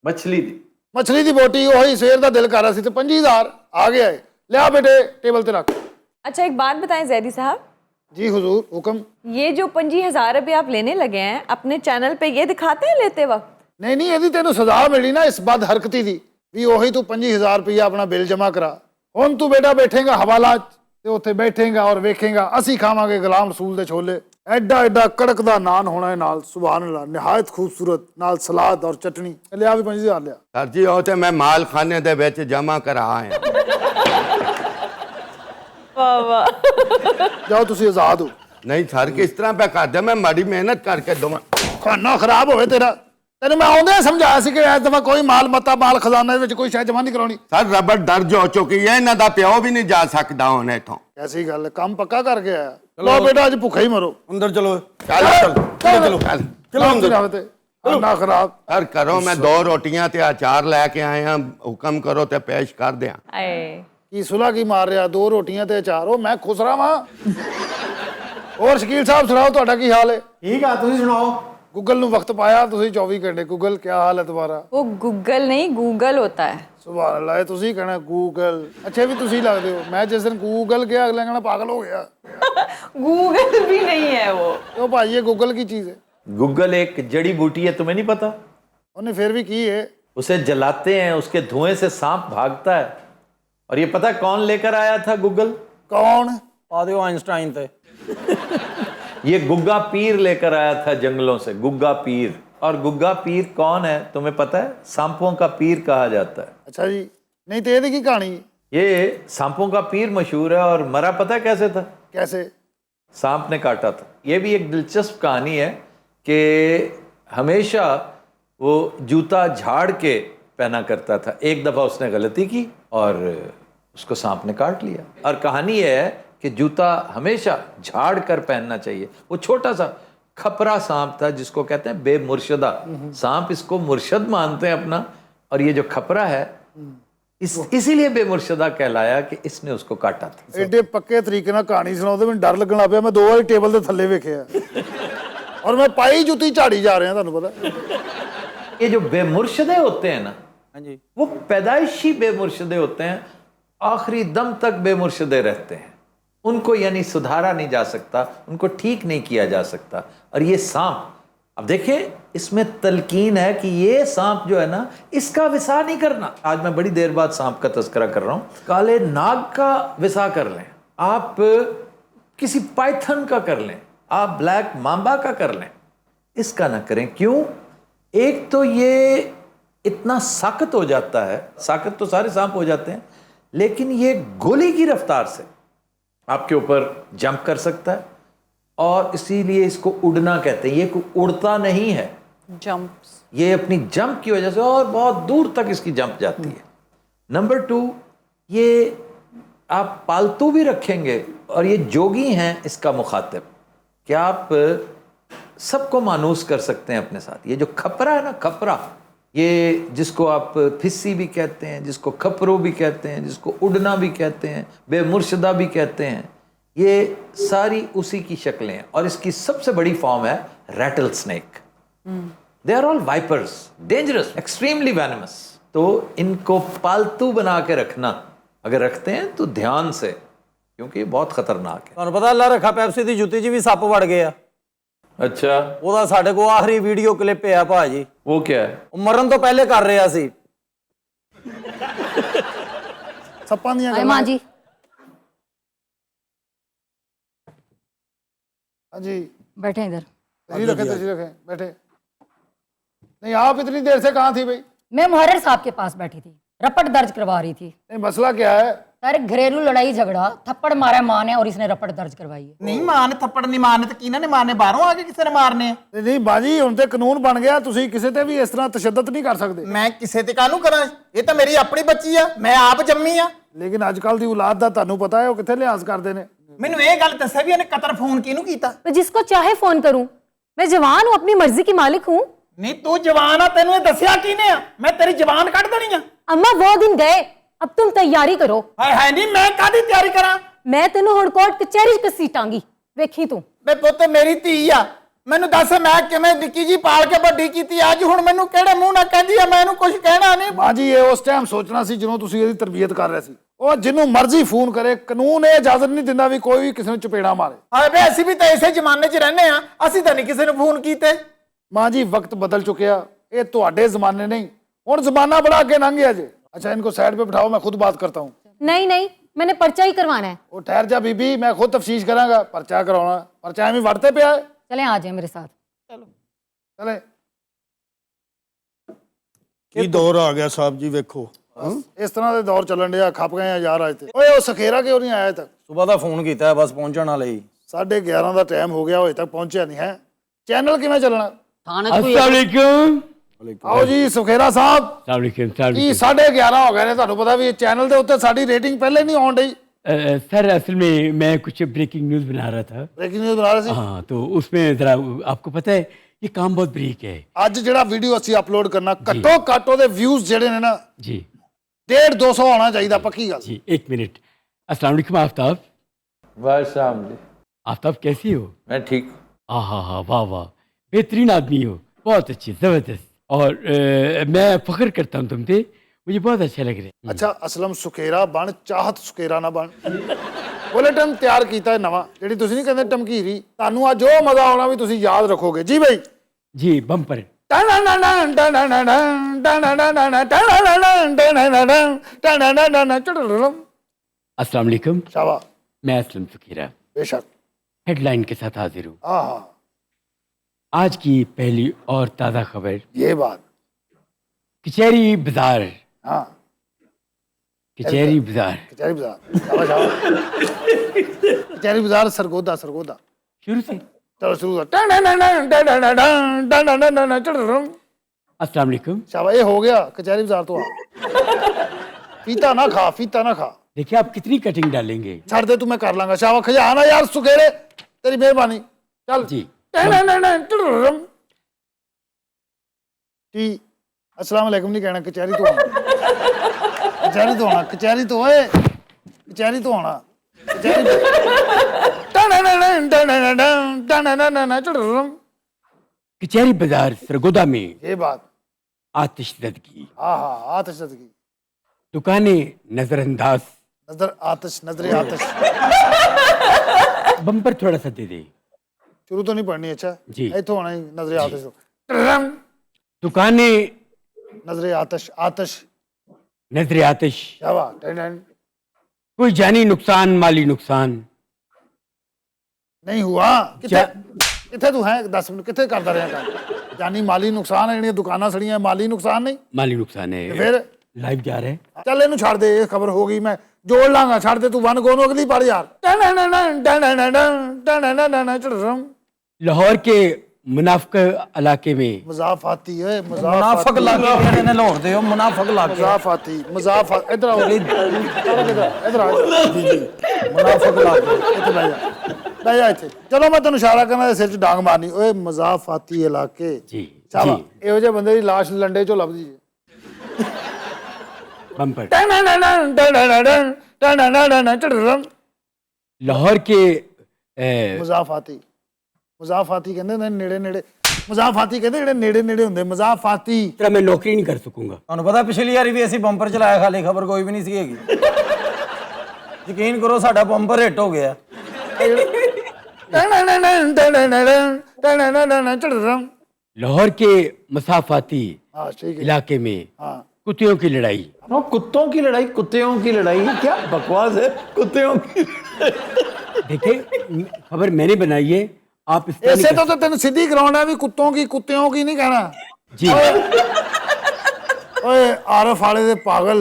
मछली दी। ਮਛਲੀ ਦੀ ਬੋਟੀ। ਉਹੀ ਸਵੇਰ ਦਾ ਦਿਲ ਕਰ ਰਿਹਾ ਸੀ ਤੇ 25,000 ਆ ਗਿਆ ਹੈ। ਲਿਆ ਬੇਟੇ ਟੇਬਲ ਤੇ ਰੱਖ। अच्छा एक बात बताएं जैदी साहब, जी हुजूर हुक्म। ये जो 25,000 रुपये आप लेने लगे हैं अपने चैनल पे, ये दिखाते हैं लेते वक्त? ਨਹੀਂ ਨਹੀਂ, ਇਹਦੀ ਤੈਨੂੰ ਸਜ਼ਾ ਮਿਲੀ ਨਾ ਇਸ ਬਦ ਹਰਕਤੀ ਦੀ ਵੀ। ਉਹੀ ਤੂੰ 25,000 ਰੁਪਇਆ ਆਪਣਾ ਬਿੱਲ ਜਮਾ ਕਰਾ। ਹੁਣ ਤੂੰ ਬੇਟਾ ਬੈਠੇਗਾ ਹਵਾਲਾ ਤੇ ਉੱਥੇ ਬੈਠੇਗਾ ਔਰ ਵੇਖੇਗਾ ਅਸੀਂ ਖਾਵਾਂਗੇ ਗੁਲਾਮ ਰਸੂਲ ਦੇ ਛੋਲੇ, ਐਡਾ ਐਡਾ ਕੜਕ ਦਾ ਨਾਨ ਹੋਣਾ ਹੈ ਨਾਲ, ਸੁਭਾਨ ਅੱਲਾਹ, ਨਿਹਾਇਤ ਖੂਬਸੂਰਤ, ਨਾਲ ਸਲਾਦ ਔਰ ਚਟਨੀ। ਲਿਆ ਵੀ 5000 ਲਿਆ। ਸਰ ਜੀ ਉਹ ਤੇ ਮੈਂ ਮਾਲਖਾਨੇ ਦੇ ਵਿੱਚ ਜਮ੍ਹਾਂ ਕਰਾ ਆਇਆ। ਵਾਹ ਵਾਹ। ਜਾਓ ਤੁਸੀਂ ਆਜ਼ਾਦ ਹੋ। ਨਹੀਂ ਸਰ ਕਿਸ ਤਰ੍ਹਾਂ ਪਿਆ ਕਰਦੇ, ਮੈਂ ਮਾੜੀ ਮਿਹਨਤ ਕਰਕੇ ਦਵਾਂ। ਖਾਨਾ ਖਰਾਬ ਹੋਵੇ ਤੇਰਾ, ਤੈਨੂੰ ਮੈਂ ਆਉਂਦੇ ਸਮਝਾਇਆ ਸੀ ਕਿ ਇਸ ਦਫਾ ਕੋਈ ਮਾਲ ਮਤਾ ਮਾਲ ਖਜ਼ਾਨੇ ਦੇ ਵਿੱਚ ਕੋਈ ਸ਼ੈ ਜਮ੍ਹਾਂ ਨਹੀਂ ਕਰਾਉਣੀ। ਸਰ ਰਬੜ ਦਰਜ ਹੋ ਚੁੱਕੀ ਹੈ, ਇਹਨਾਂ ਦਾ ਪਿਓ ਵੀ ਨਹੀਂ ਜਾ ਸਕਦਾ ਹੁਣ ਇੱਥੋਂ। ਐਸੀ ਗੱਲ, ਕੰਮ ਪੱਕਾ ਕਰਕੇ ਆਇਆ। ਲੋ ਬੇਟਾ ਅੱਜ ਭੁੱਖਾ ਹੀ ਮਰੋ। ਅੰਦਰ ਚਲੋ। ਚੱਲ ਚਲੋ ਚਲੋ ਅੰਦਰ। ਖਾਨਾ ਖਰਾਬ। ਸਰ ਕਰੋ, ਮੈਂ 2 ਰੋਟੀਆਂ ਤੇ ਅਚਾਰ ਲੈ ਕੇ ਆਇਆ, ਹੁਕਮ ਕਰੋ ਤੇ ਪੇਸ਼ ਕਰ ਦਿਆਂ। ਆਏ ਕੀ ਸੁਲਾ ਕੀ ਮਾਰ ਰਿਹਾ, 2 ਰੋਟੀਆਂ ਤੇ ਅਚਾਰ। ਉਹ ਮੈਂ ਖੁਸਰਾ ਵਾਂ। ਹੋਰ ਸ਼ਕੀਲ ਸਾਹਿਬ ਸੁਣਾਓ, ਤੁਹਾਡਾ ਕੀ ਹਾਲ ਹੈ? ਠੀਕ ਆ, ਤੁਸੀਂ ਸੁਣਾਓ। गूगल ਨੂੰ ਵਕਤ ਪਾਇਆ ਤੁਸੀਂ 24 ਘੰਟੇ। ਗੂਗਲ ਕੀ ਹਾਲ ਹੈ ਤੁਹਾਡਾ? वो गूगल नहीं गूगल होता है। ਸੁਭਾਨ ਅੱਲਾਹ, ਇਹ ਤੁਸੀਂ ਕਹਿਣਾ ਗੂਗਲ। ਅੱਛਾ ਵੀ ਤੁਸੀਂ ਲੱਗਦੇ ਹੋ। ਮੈਂ ਜਿਸ ਦਿਨ ਗੂਗਲ ਗਿਆ ਅਗਲੇ ਕਹਿਣਾ ਪਾਗਲ ਹੋ ਗਿਆ। गूगल भी नहीं है वो। तो भाई ये गूगल की चीज है। गूगल एक जड़ी बूटी है, तुम्हें नहीं पता? उन्हें फिर भी की है। उसे जलाते हैं, उसके धुएं से सांप भागता है। और ये पता कौन लेकर आया था गूगल? कौन? ਪਾ ਦਿਓ ਆਇਨਸਟਾਈਨ ਤੇ। ये गुग्गा पीर लेकर आया था जंगलों से, गुग्गा पीर। और गुग्गा पीर कौन है तुम्हें पता है? सांपों का पीर कहा जाता है। अच्छा जी, नहीं तो ये की कहानी? ये सांपों का पीर मशहूर है। और मरा पता है कैसे था? कैसे? सांप ने काटा था। ये भी एक दिलचस्प कहानी है कि हमेशा वो जूता झाड़ के पहना करता था। एक दफ़ा उसने गलती की और उसको सांप ने काट लिया। और कहानी ये है कि जूता हमेशा झाड़ कर पहनना चाहिए। वो छोटा सा खपरा सांप था जिसको कहते हैं बेमुर्शदा सांप। इसको मुर्शद मानते हैं अपना। और ये जो खपरा है इसीलिए बेमुर्शदा कहलाया कि इसने उसको काटा था। एडे पक्के तरीके ਨਾਲ ਕਹਾਣੀ ਸੁਣਾਉਂਦੇ ਮੈਨੂੰ ਡਰ ਲੱਗਣ ਲੱਗ ਪਿਆ। ਮੈਂ 2 ਵਾਰੀ ਟੇਬਲ ਦੇ ਥੱਲੇ ਵੇਖਿਆ ਔਰ ਮੈਂ ਪਾਈ ਜੁੱਤੀ ਝਾੜੀ ਜਾ ਰਿਹਾ। ਤੁਹਾਨੂੰ ਪਤਾ ये जो बेमुर्शदे होते हैं ना, हाँ जी, वो पैदाइशी बेमुर्शदे होते हैं, आखिरी दम तक बेमुर्शदे रहते हैं। उनको यानी सुधारा नहीं जा सकता, उनको ठीक नहीं किया जा सकता। और ये सांप, अब देखिए इसमें तलकीन है कि ये सांप जो है ना, इसका विसाह नहीं करना। आज मैं बड़ी देर बाद सांप का तस्करा कर रहा हूँ। काले नाग का विसाह कर लें आप, किसी पाइथन का कर लें आप, ब्लैक मांबा का कर लें, इसका ना करें। क्यों? एक तो ये इतना साकत हो जाता है, साकत तो सारे सांप हो जाते हैं, लेकिन ये गोली की रफ्तार से आपके ऊपर जंप कर सकता है। और इसीलिए इसको उड़ना कहते हैं। ये कोई उड़ता नहीं है, जंप्स। ये अपनी जंप की वजह से और बहुत दूर तक इसकी जंप जाती है। नंबर 2, ये आप पालतू भी रखेंगे और ये जोगी हैं इसका मुखातिब, कि आप सबको मानूस कर सकते हैं अपने साथ। ये जो खपरा है ना, खपरा, ये जिसको आप फिस्सी भी कहते हैं, जिसको खपरो भी कहते हैं, जिसको उड़ना भी कहते हैं, बेमुर्शदा भी कहते हैं, ये सारी उसी की शक्लें हैं। और इसकी सबसे बड़ी फॉर्म है rattle snake. They are all vipers, dangerous, extremely venomous. तो इनको पालतू बना के रखना, अगर रखते हैं तो ध्यान से, क्योंकि ये बहुत खतरनाक है। ਤੁਹਾਨੂੰ ਪਤਾ ਅੱਲਾ ਰੱਖਾ ਪੈਪਸੀ ਦੀ ਜੁੱਤੀ 'ਚ ਵੀ ਸੱਪ ਵੜ ਗਏ ਆ। अच्छा, ਉਹਦਾ ਸਾਡੇ ਕੋਲ ਆਖਰੀ ਵੀਡੀਓ ਕਲਿੱਪ ਆ ਭਾਜੀ। वो क्या है? ਉਹ ਮਰਨ ਤੋਂ ਪਹਿਲੇ ਕਰ ਰਿਹਾ ਸੀ। ਸੱਪਾਂ ਦੀਆਂ हाय ਗੱਲਾਂ। माँ जी, हाँ जी, बैठे इधर। तशरीफ रखे बैठे। नहीं आप इतनी देर से कहाँ थी भाई? मैं मुहर्रिर साहब के पास बैठी थी, रपट दर्ज करवा रही थी। नहीं मसला क्या है? सर घरेलू लड़ाई झगड़ा, थप्पड़ मारा माँ ने और इसने रपट दर्ज करवाई है। ਨਹੀਂ ਮਾਰਨੇ ਥੱਪੜ ਨਹੀਂ ਮਾਰਨੇ ਤੇ ਕਿਹਨਾਂ ਨੇ ਮਾਰਨੇ ਬਾਹਰੋਂ ਆ ਕੇ ਕਿਸੇ ਨੇ ਮਾਰਨੇ ਆ ਨਹੀਂ ਬਾਜੀ ਹੁਣ ਤੇ ਕਾਨੂੰਨ ਬਣ ਗਿਆ, ਤੁਸੀਂ ਕਿਸੇ ਤੇ ਵੀ ਇਸ ਤਰ੍ਹਾਂ ਤਸ਼ੱਦਦ ਨਹੀਂ ਕਰ ਸਕਦੇ। ਮੈਂ ਕਿਸੇ ਤੇ ਕਾਹਨੂੰ ਕਰਾਂ ਇਹ ਤਾਂ ਮੇਰੀ ਆਪਣੀ ਬੱਚੀ ਆ ਮੈਂ ਆਪ ਜੰਮੀ ਆ ਲੇਕਿਨ ਅੱਜ ਕੱਲ ਦੀ ਔਲਾਦ ਦਾ ਤੁਹਾਨੂੰ ਪਤਾ ਹੈ ਉਹ ਕਿੱਥੇ ਲਿਹਾਜ਼ ਕਰਦੇ ਨੇ। ਮੈਨੂੰ ਇਹ ਗੱਲ ਦੱਸਿਆ ਵੀ ਇਹਨੇ ਕਤਰ ਫੋਨ ਕਿਹਨੂੰ ਕੀਤਾ मैं जिसको चाहे फोन करूं। मैं जवान हूं, अपनी मर्जी की मालिक हूं। ਨਹੀਂ ਤੂੰ ਜਵਾਨ ਆ ਤੈਨੂੰ ਇਹ ਦੱਸਿਆ ਕਿਹਨੇ ਆ ਮੈਂ ਤੇਰੀ ਜਵਾਨ ਕੱਢ ਦੇਣੀ ਆ अम्मा वो दिन गए, अब तुम तैयारी करो। ਹਾਏ ਹਾਏ ਨਹੀਂ ਮੈਂ ਕਾਹਦੀ ਤਿਆਰੀ ਕਰਾਂ मैं तेनों हुण कोर्ट कचहरी च सीटांगी, वेखी तू। ਬੇ ਪੁੱਤ ਮੇਰੀ ਧੀ ਆ ਮੈਨੂੰ ਦੱਸ ਮੈਂ ਕਿਵੇਂ ਨਿੱਕੀ ਜੀ ਪਾਲ ਕੇ ਵੱਡੀ ਕੀਤੀ ਅੱਜ ਹੁਣ ਮੈਨੂੰ ਕਿਹੜੇ ਮੂੰਹ ਨਾਲ ਕਹਿੰਦੀ ਆ ਮੈਂ ਇਹਨੂੰ ਕੁਝ ਕਹਿਣਾ ਨਹੀਂ ਬਾਜੀ ਇਹ ਉਸ ਟਾਈਮ ਸੋਚਣਾ ਸੀ ਜਦੋਂ ਤੁਸੀਂ ਇਹਦੀ ਤਰਬੀਅਤ ਕਰ ਰਹੇ ਸੀ। ਉਹ ਜਿਹਨੂੰ ਮਰਜ਼ੀ ਫੋਨ ਕਰੇ, ਕਾਨੂੰਨ ਇਹ ਇਜਾਜ਼ਤ ਨਹੀਂ ਦਿੰਦਾ ਵੀ ਕੋਈ ਵੀ ਕਿਸੇ ਨੂੰ ਚਪੇੜਾ ਮਾਰੇ। ਹਾਏ ਬੇ ਅਸੀਂ ਵੀ ਤਾਂ ਇਸੇ ਜ਼ਮਾਨੇ 'ਚ ਰਹਿੰਦੇ ਆ ਅਸੀਂ ਤਾਂ ਨਹੀਂ ਕਿਸੇ ਨੂੰ ਫੋਨ ਕੀਤੇ ਮਾਂ ਜੀ वक्त बदल चुके, ये ਤੁਹਾਡੇ ਜ਼ਮਾਨੇ नहीं, ਹੁਣ ਜ਼ਮਾਨਾ बड़ा आगे लंघ गया जी। अच्छा इनको साइड पे बिठाओ, मैं खुद बात करता हूँ। नहीं नहीं, मैंने पर्चा ही करवाना है। ਉਹ ਠਹਿਰ ਜਾ ਬੀਬੀ, ਮੈਂ ਖੁਦ ਤਫਤੀਸ਼ ਕਰਾਂਗਾ। ਪਰਚਾ ਕਰਾਉਣਾ, ਪਰਚਾ ਐਵੇਂ ਵੜਤੇ ਪਿਆ ਹੈ। चले आ जाए मेरे साथ। ਚਲੇ ਕੀ ਦੌਰ ਆ ਗਿਆ ਸਾਹਿਬ ਜੀ, ਵੇਖੋ। ਇਸ ਤਰ੍ਹਾਂ ਦੇ ਦੌਰ ਚੱਲਣ ਡਿਆ, ਖੱਪ ਗਏ ਆ ਯਾਰ ਅੱਜ ਤੇ। ਓਏ ਉਹ ਸਖੇਰਾ ਕਿਉਂ ਨਹੀਂ ਆਇਆ ਤੱਕ? ਸਵੇਰ ਦਾ ਫੋਨ ਕੀਤਾ ਬਸ ਪਹੁੰਚਣ ਵਾਲੇ ਹੀ। 11:30 ਦਾ ਟਾਈਮ ਹੋ ਗਿਆ, ਹੋਏ ਤੱਕ ਪਹੁੰਚਿਆ ਨਹੀਂ ਹੈ। ਚੈਨਲ ਕਿਵੇਂ ਚੱਲਣਾ? अस्सलामुअलैकुम। ਆਓ ਜੀ ਸੁਖੇਰਾ ਸਾਹਿਬ। अस्सलामुअलैकुम। ਕੀ 11:30 ਹੋ ਗਏ ਨੇ? ਤੁਹਾਨੂੰ ਪਤਾ ਵੀ ਚੈਨਲ ਦੇ ਉੱਤੇ ਸਾਡੀ ਰੇਟਿੰਗ ਪਹਿਲੇ ਨਹੀਂ ਆਉਣ ਡਈ। सर असल में मैं कुछ ब्रेकिंग न्यूज़ बना रहा था। ਬ੍ਰੇਕਿੰਗ ਨਿਊਜ਼ ਬਣਾ ਰਹੇ ਸੀ। हाँ, तो उसमें ज़रा आपको पता है ये काम बहुत ब्रीक है ਅੱਜ ਜਿਹੜਾ ਵੀਡੀਓ ਅਸੀਂ ਅਪਲੋਡ ਕਰਨਾ, ਘੱਟੋ ਘੱਟ ਉਹਦੇ ਵਿਊਜ਼ ਜਿਹੜੇ ਨੇ ਨਾ जी। 150-200 ਆਉਣਾ ਚਾਹੀਦਾ, ਪੱਕੀ ਗੱਲ। जी एक मिनट। अस्सलाम वालेकुम आफ्ताब। वाह शाम जी, आफ्ताब कैसी हो? मैं ठीक हूँ। हाँ वाह वाह, बेहतरीन आदमी हो, बहुत अच्छी, ज़बरदस्त। और मैं फ़ख्र करता हूँ तुम पे, मुझे बहुत अच्छा लग रहा है। ਅੱਛਾ ਅਸਲਮ ਸੁਖੇਰਾ ਬਣ, ਚਾਹਤ ਸੁਖੇਰਾ ਨਾ ਬਣ। ਬੁਲੇਟਿਨ ਤਿਆਰ ਕੀਤਾ ਹੈ ਨਵਾਂ, ਜਿਹੜੀ ਤੁਸੀਂ ਨਹੀਂ ਕਹਿੰਦੇ ਟਮਕੀਰੀ। ਤੁਹਾਨੂੰ ਅੱਜ ਉਹ ਮਜ਼ਾ ਆਉਣਾ ਵੀ ਤੁਸੀਂ ਯਾਦ ਰੱਖੋਗੇ। ਜੀ ਬਈ। जी बम्पर। अस्सलाम वालेकुम। शाबाश। मैं असलम फ़कीरा बेशक। हेडलाइन के साथ हाजिर हूँ। हाँ, आज की पहली और ताज़ा खबर, ये बात। कचहरी बाजार। हाँ, कचहरी बाजार कचहरी बाजार। शाबाश, शाबाश। कचहरी बाजार सरगोदा, सरगोदा। शुरू से। चलो शुरू कर। अस्सलाम वालेकुम। शाबाश, ये हो गया कचहरी बाजार तो आ। फीता ना खा, फीता ना खा। देखिए आप कितनी कटिंग डालेंगे। छड़ दे तू, मैं कर लांगा। शाबाश, खजा ना यार सुखेरे, तेरी मेहरबानी। चल जी। जी अस्सलाम वालेकुम नहीं कहना, कचहरी तो आना। कचहरी तो आना, कचहरी तो ओए, कचहरी तो आना। कचहरी बाजार सरगोदा में ये बात। आतिशदगी, हाँ हाँ, आतिश की दुकानें नजरअंदाज। नजर आतिश, नजरे आतिश। बम्पर थोड़ा सा दे दे। शुरू तो नहीं पढ़नी। अच्छा जी। इथों आना ही नजरे आतिश। दुकानें नजरे आतिश, आतिश। नजर आतिश। शाबाश। कोई जानी नुकसान, माली नुकसान नहीं हुआ। किथे किथे तू है? 10 मिनट किथे करता रहा काम? जानी माली नुकसान है, ਜਿਹੜੀਆਂ ਦੁਕਾਨਾਂ ਸੜੀਆਂ, ਮਾਲੀ ਨੁਕਸਾਨ ਨਹੀਂ। माली नुकसान है। फिर लाइव जा रहे हैं। ਚੱਲ ਇਹਨੂੰ ਛੱਡ ਦੇ, ਇਹ ਖਬਰ ਹੋ ਗਈ, ਮੈਂ ਜੋੜ ਲਾਂਗਾ। ਛੱਡ ਦੇ ਤੂੰ, ਵਨ ਗੋਨੋ ਅਗਲੀ ਪੜ ਯਾਰ। लाहौर के मुनाफक इलाके में ਮਜ਼ਾਫਾਤੀ ਓਏ, ਮੁਨਾਫਕ ਲਾਗੇ ਜਿਹੜੇ ਨੇ ਲਾਹੌਰ ਦੇ, ਉਹ ਮੁਨਾਫਕ ਲਾਗੇ। ਮਜ਼ਾਫਾਤੀ, ਮਜ਼ਾਫਤ। ਇਧਰ ਆਓ, ਇਧਰ ਆ। ਜੀ ਜੀ, ਮੁਨਾਫਕ ਲਾਗੇ। ਇੱਥੇ ਬਹਿ ਜਾ, ਬਹਿ ਜਾ ਇੱਥੇ। ਚਲੋ ਮੈਂ ਤੈਨੂੰ ਇਸ਼ਾਰਾ ਕਰਨਾ, ਸਿਰ 'ਚ ਡਾਂਗ ਮਾਰਨੀ। ਓਏ ਮਜ਼ਾਫਾਤੀ ਇਲਾਕੇ। जी ਸ਼ਾਬਾਸ਼। ਇਹੋ ਜਿਹੇ ਬੰਦੇ ਦੀ ਲਾਸ਼ ਲੰਡੇ 'ਚੋਂ ਲੱਭਦੀ ਹੈ। बम्पर। लाहौर के ਮਜ਼ਾਫਾਤੀ, ਮਜ਼ਾਫਾਤੀ ਕਹਿੰਦੇ ਨੇ ਨੇੜੇ ਨੇੜੇ। ਮਜ਼ਾਫਾਤੀ ਕਹਿੰਦੇ ਜਿਹੜੇ ਨੇੜੇ ਨੇੜੇ ਹੁੰਦੇ, ਮਜ਼ਾਫਾਤੀ। तरह मैं नौकरी नहीं कर सकूंगा। ਤੁਹਾਨੂੰ ਪਤਾ ਪਿਛਲੀ ਵਾਰੀ ਵੀ ਅਸੀਂ ਬੰਪਰ ਚਲਾਇਆ, ਖਾਲੀ ਖਬਰ ਕੋਈ ਵੀ ਨਹੀਂ ਸੀ ਹੈਗੀ। ਯਕੀਨ ਕਰੋ ਸਾਡਾ ਬੰਪਰ ਹਿੱਟ ਹੋ ਗਿਆ। लाहौर के मसाफाती हाँ ठीक है। इलाके में हाँ कुत्तियों की लड़ाई। नो, कुत्तों की लड़ाई, कुत्तियों की लड़ाई, क्या बकवास है? कुत्तियों की देखिए खबर मैंने बनाई है, आप इस तरह ऐसे नहीं तो तेन सीधी कराना भी, कुत्तों की कुत्तियों की नहीं कहना। कर- जी ओए आरफ वाले दे पागल,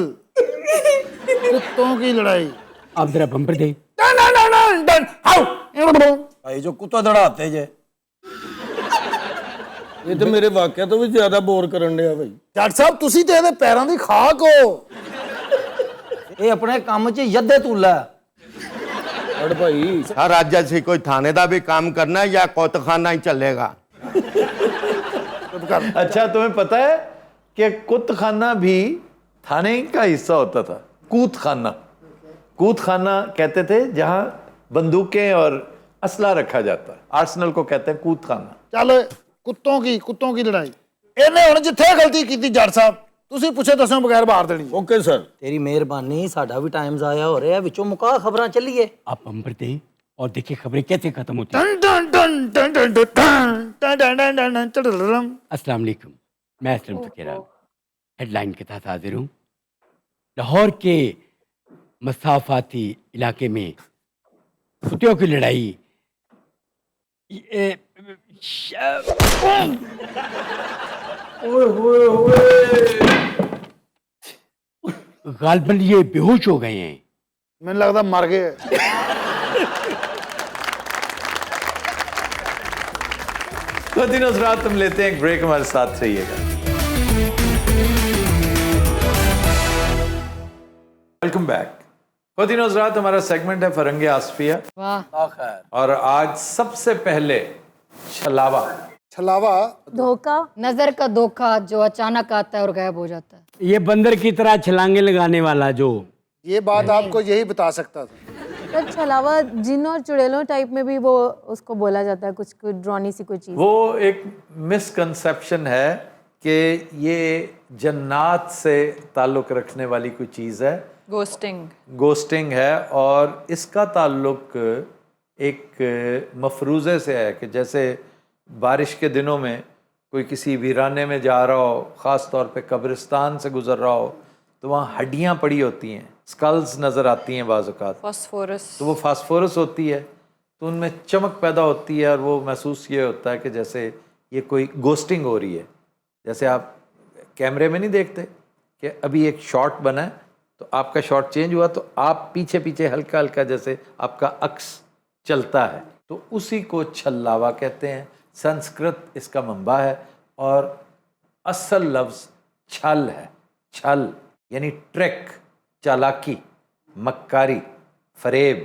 कुत्तों की लड़ाई। आप जरा बम्पर दे। ਭਾਈ ਜੋ ਕੁੱਤਾ ਦੜਾਤੇ ਜੇ। ਇਹ ਤੇ ਮੇਰੇ ਵਾਕਿਆ ਤੋਂ ਵੀ ਜ਼ਿਆਦਾ ਬੋਰ ਕਰਨ ਡਿਆ ਭਾਈ। ਡਾਕਟਰ ਸਾਹਿਬ ਤੁਸੀਂ ਤੇ ਇਹਦੇ ਪੈਰਾਂ ਦੀ ਖਾਕ ਹੋ। ਇਹ ਆਪਣੇ ਕੰਮ 'ਚ ਯੱਦੇ ਤੁਲਾ। ਅੜ ਭਾਈ, हर राज्य से कोई थाने का भी काम करना है या कोतखाना ही चलेगा? अच्छा, तुम्हें पता है कि कुत्तखाना भी थाने का हिस्सा होता था? कूतखाना, कूतखाना कहते थे जहां बंदूकें और असला रखा जाता है। आर्सेनल को कहते हैं कूतखाना। ਚੱਲ ਕੁੱਤੋਂ ਕੀ ਲੜਾਈ। ਇਹਨੇ ਹੁਣ ਜਿੱਥੇ ਗਲਤੀ ਕੀਤੀ ਜੱਟ ਸਾਹਿਬ, ਤੁਸੀਂ ਪੁੱਛੇ ਦੱਸੋ ਬਗੈਰ ਬਾਹਰ ਦੇਣੀ। Okay sir. ਤੇਰੀ ਮਿਹਰਬਾਨੀ, ਸਾਡਾ ਵੀ ਟਾਈਮ ਜ਼ਾਇਆ ਹੋ ਰਿਹਾ, ਵਿੱਚੋਂ ਮੁਕਾ ਖਬਰਾਂ ਚੱਲੀਏ। आप बम्पर दे और देखिए खबरें कैसे खत्म होती हैं। अस्सलाम वालेकुम, मैं असलम फकीरा हेडलाइन के साथ हाजिर हूँ। लाहौर के मसाफाती इलाके में कुत्तों की लड़ाई गालबन ये बेहोश हो गए हैं। ਮੈਨੂੰ ਲੱਗਦਾ ਮਰ ਗਏ। खुद रात तुम लेते हैं एक ब्रेक, हमारे साथ रहिएगा। Welcome back. खुद रात हमारा सेगमेंट है फरंगे आसफिया, वाह और आज सबसे पहले छलावा। छलावा धोखा। नजर का धोखा जो अचानक आता है और गायब हो जाता है। ये बंदर की तरह छलांगे लगाने वाला जो ये बात आपको यही बता सकता था। तो छलावा जिन और चुड़ैलों टाइप में भी वो उसको बोला जाता है, कुछ कोई ड्रॉनी सी कोई चीज़। वो एक मिसकंसेप्शन है कि ये जन्नात से ताल्लुक़ रखने वाली कोई चीज़ है, गोस्टिंग है, और इसका ताल्लुक़ एक मफरूज़े से है कि जैसे बारिश के दिनों में कोई किसी वीराने में जा रहा हो, ख़ास तौर पे कब्रिस्तान से गुज़र रहा हो, तो वहाँ हड्डियाँ पड़ी होती हैं, स्कल्स नज़र आती हैं बाज़ औक़ात, फास्फोरस, तो वो फास्फोरस होती है, तो उनमें चमक पैदा होती है और वो महसूस ये होता है कि जैसे ये कोई गोस्टिंग हो रही है। जैसे आप कैमरे में नहीं देखते कि अभी एक शॉट बना है तो आपका शॉट चेंज हुआ तो आप पीछे पीछे हल्का हल्का जैसे आपका अक्स चलता है, तो उसी को छल्लावा कहते हैं। संस्कृत इसका मंबा है और असल लफ्ज़ छल है। छल यानी ट्रिक, चालाकी, मक्कारी, फरेब,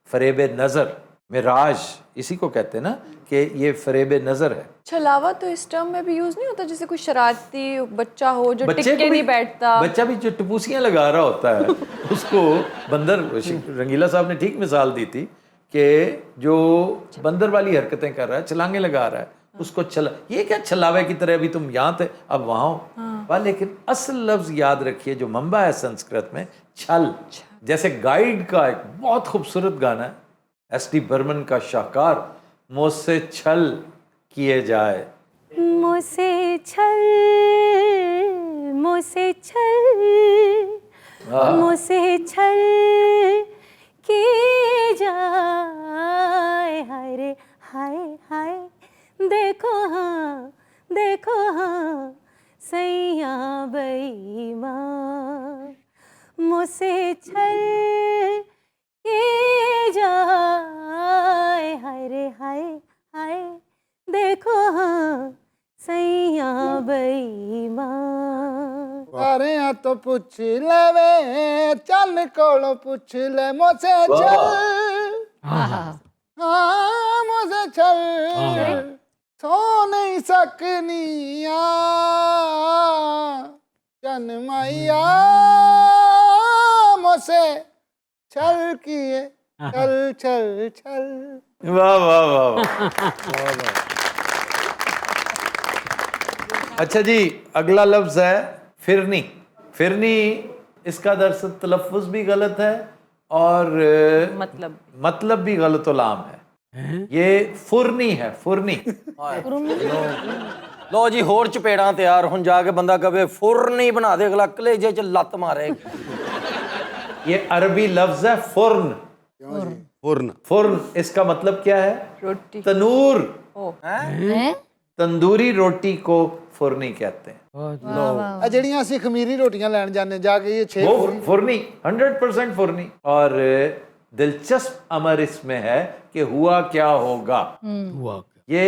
फरेब नज़र, मिराज, इसी को कहते हैं ना कि ये फरेब नज़र है। छलावा तो इस टर्म में भी यूज नहीं होता, जैसे कोई शरारती बच्चा हो जो टिक के नहीं बैठता, बच्चा भी जो टपूसियाँ लगा रहा होता है उसको बंदर, रंगीला साहब ने ठीक मिसाल दी थी कि जो बंदर वाली हरकतें कर रहा है, छलांगे लगा रहा है, उसको छला, ये क्या छलावे की तरह, अभी तुम यहाँ थे अब वहाँ हो। लेकिन असल लफ्ज़ याद रखिए जो मंबा है संस्कृत में, छल। जैसे गाइड का एक बहुत खूबसूरत गाना है एस.डी. बर्मन का शाहकार, मुझसे छल किए जाए, मुझसे छल, मुझसे छल, मुझसे छल किए जाए, हाय रे हाय हाय, देखो हाँ सैया बेईमान, मुझसे छल किए जाए, हाय रे हाय हाय, देखो हाँ सैया बेईमान। अरे तो पूछ ले वे चल कोलो पूछ ले मुझसे चल, हाँ मुझसे चल, सो नहीं सकनिया चन मैया, मुझसे चल किए चल चल चल। वाह वाह वाह वाह। अच्छा जी, अगला लफ्ज़ है फिरनी। फिरनी इसका दरअसल तलफ़्फ़ुज़ भी गलत है और मतलब भी गलत लाम है। ये फुरनी है, फुरनी। लो जी होर चपेड़ा तैयार, हुन जाके बंदा कहे फुर नहीं बना दे, अगला कलेजे च लत मारे। ये अरबी लफ्ज़ है फुर्न। फुर्न, फुर्न इसका मतलब क्या है? रोटी, तनूर। हैं? तंदूरी रोटी को फुरनी कहते हैं। ਆ ਜਿਹੜੀਆਂ ਅਸੀਂ ਖਮੀਰੀ ਰੋਟੀਆਂ ਲੈਣ ਜਾਂਦੇ ਜਾ ਕੇ ਇਹ 6 वो फुरनी 100% फुरनी। और दिलचस्प अमर इसमें है कि हुआ क्या होगा। ये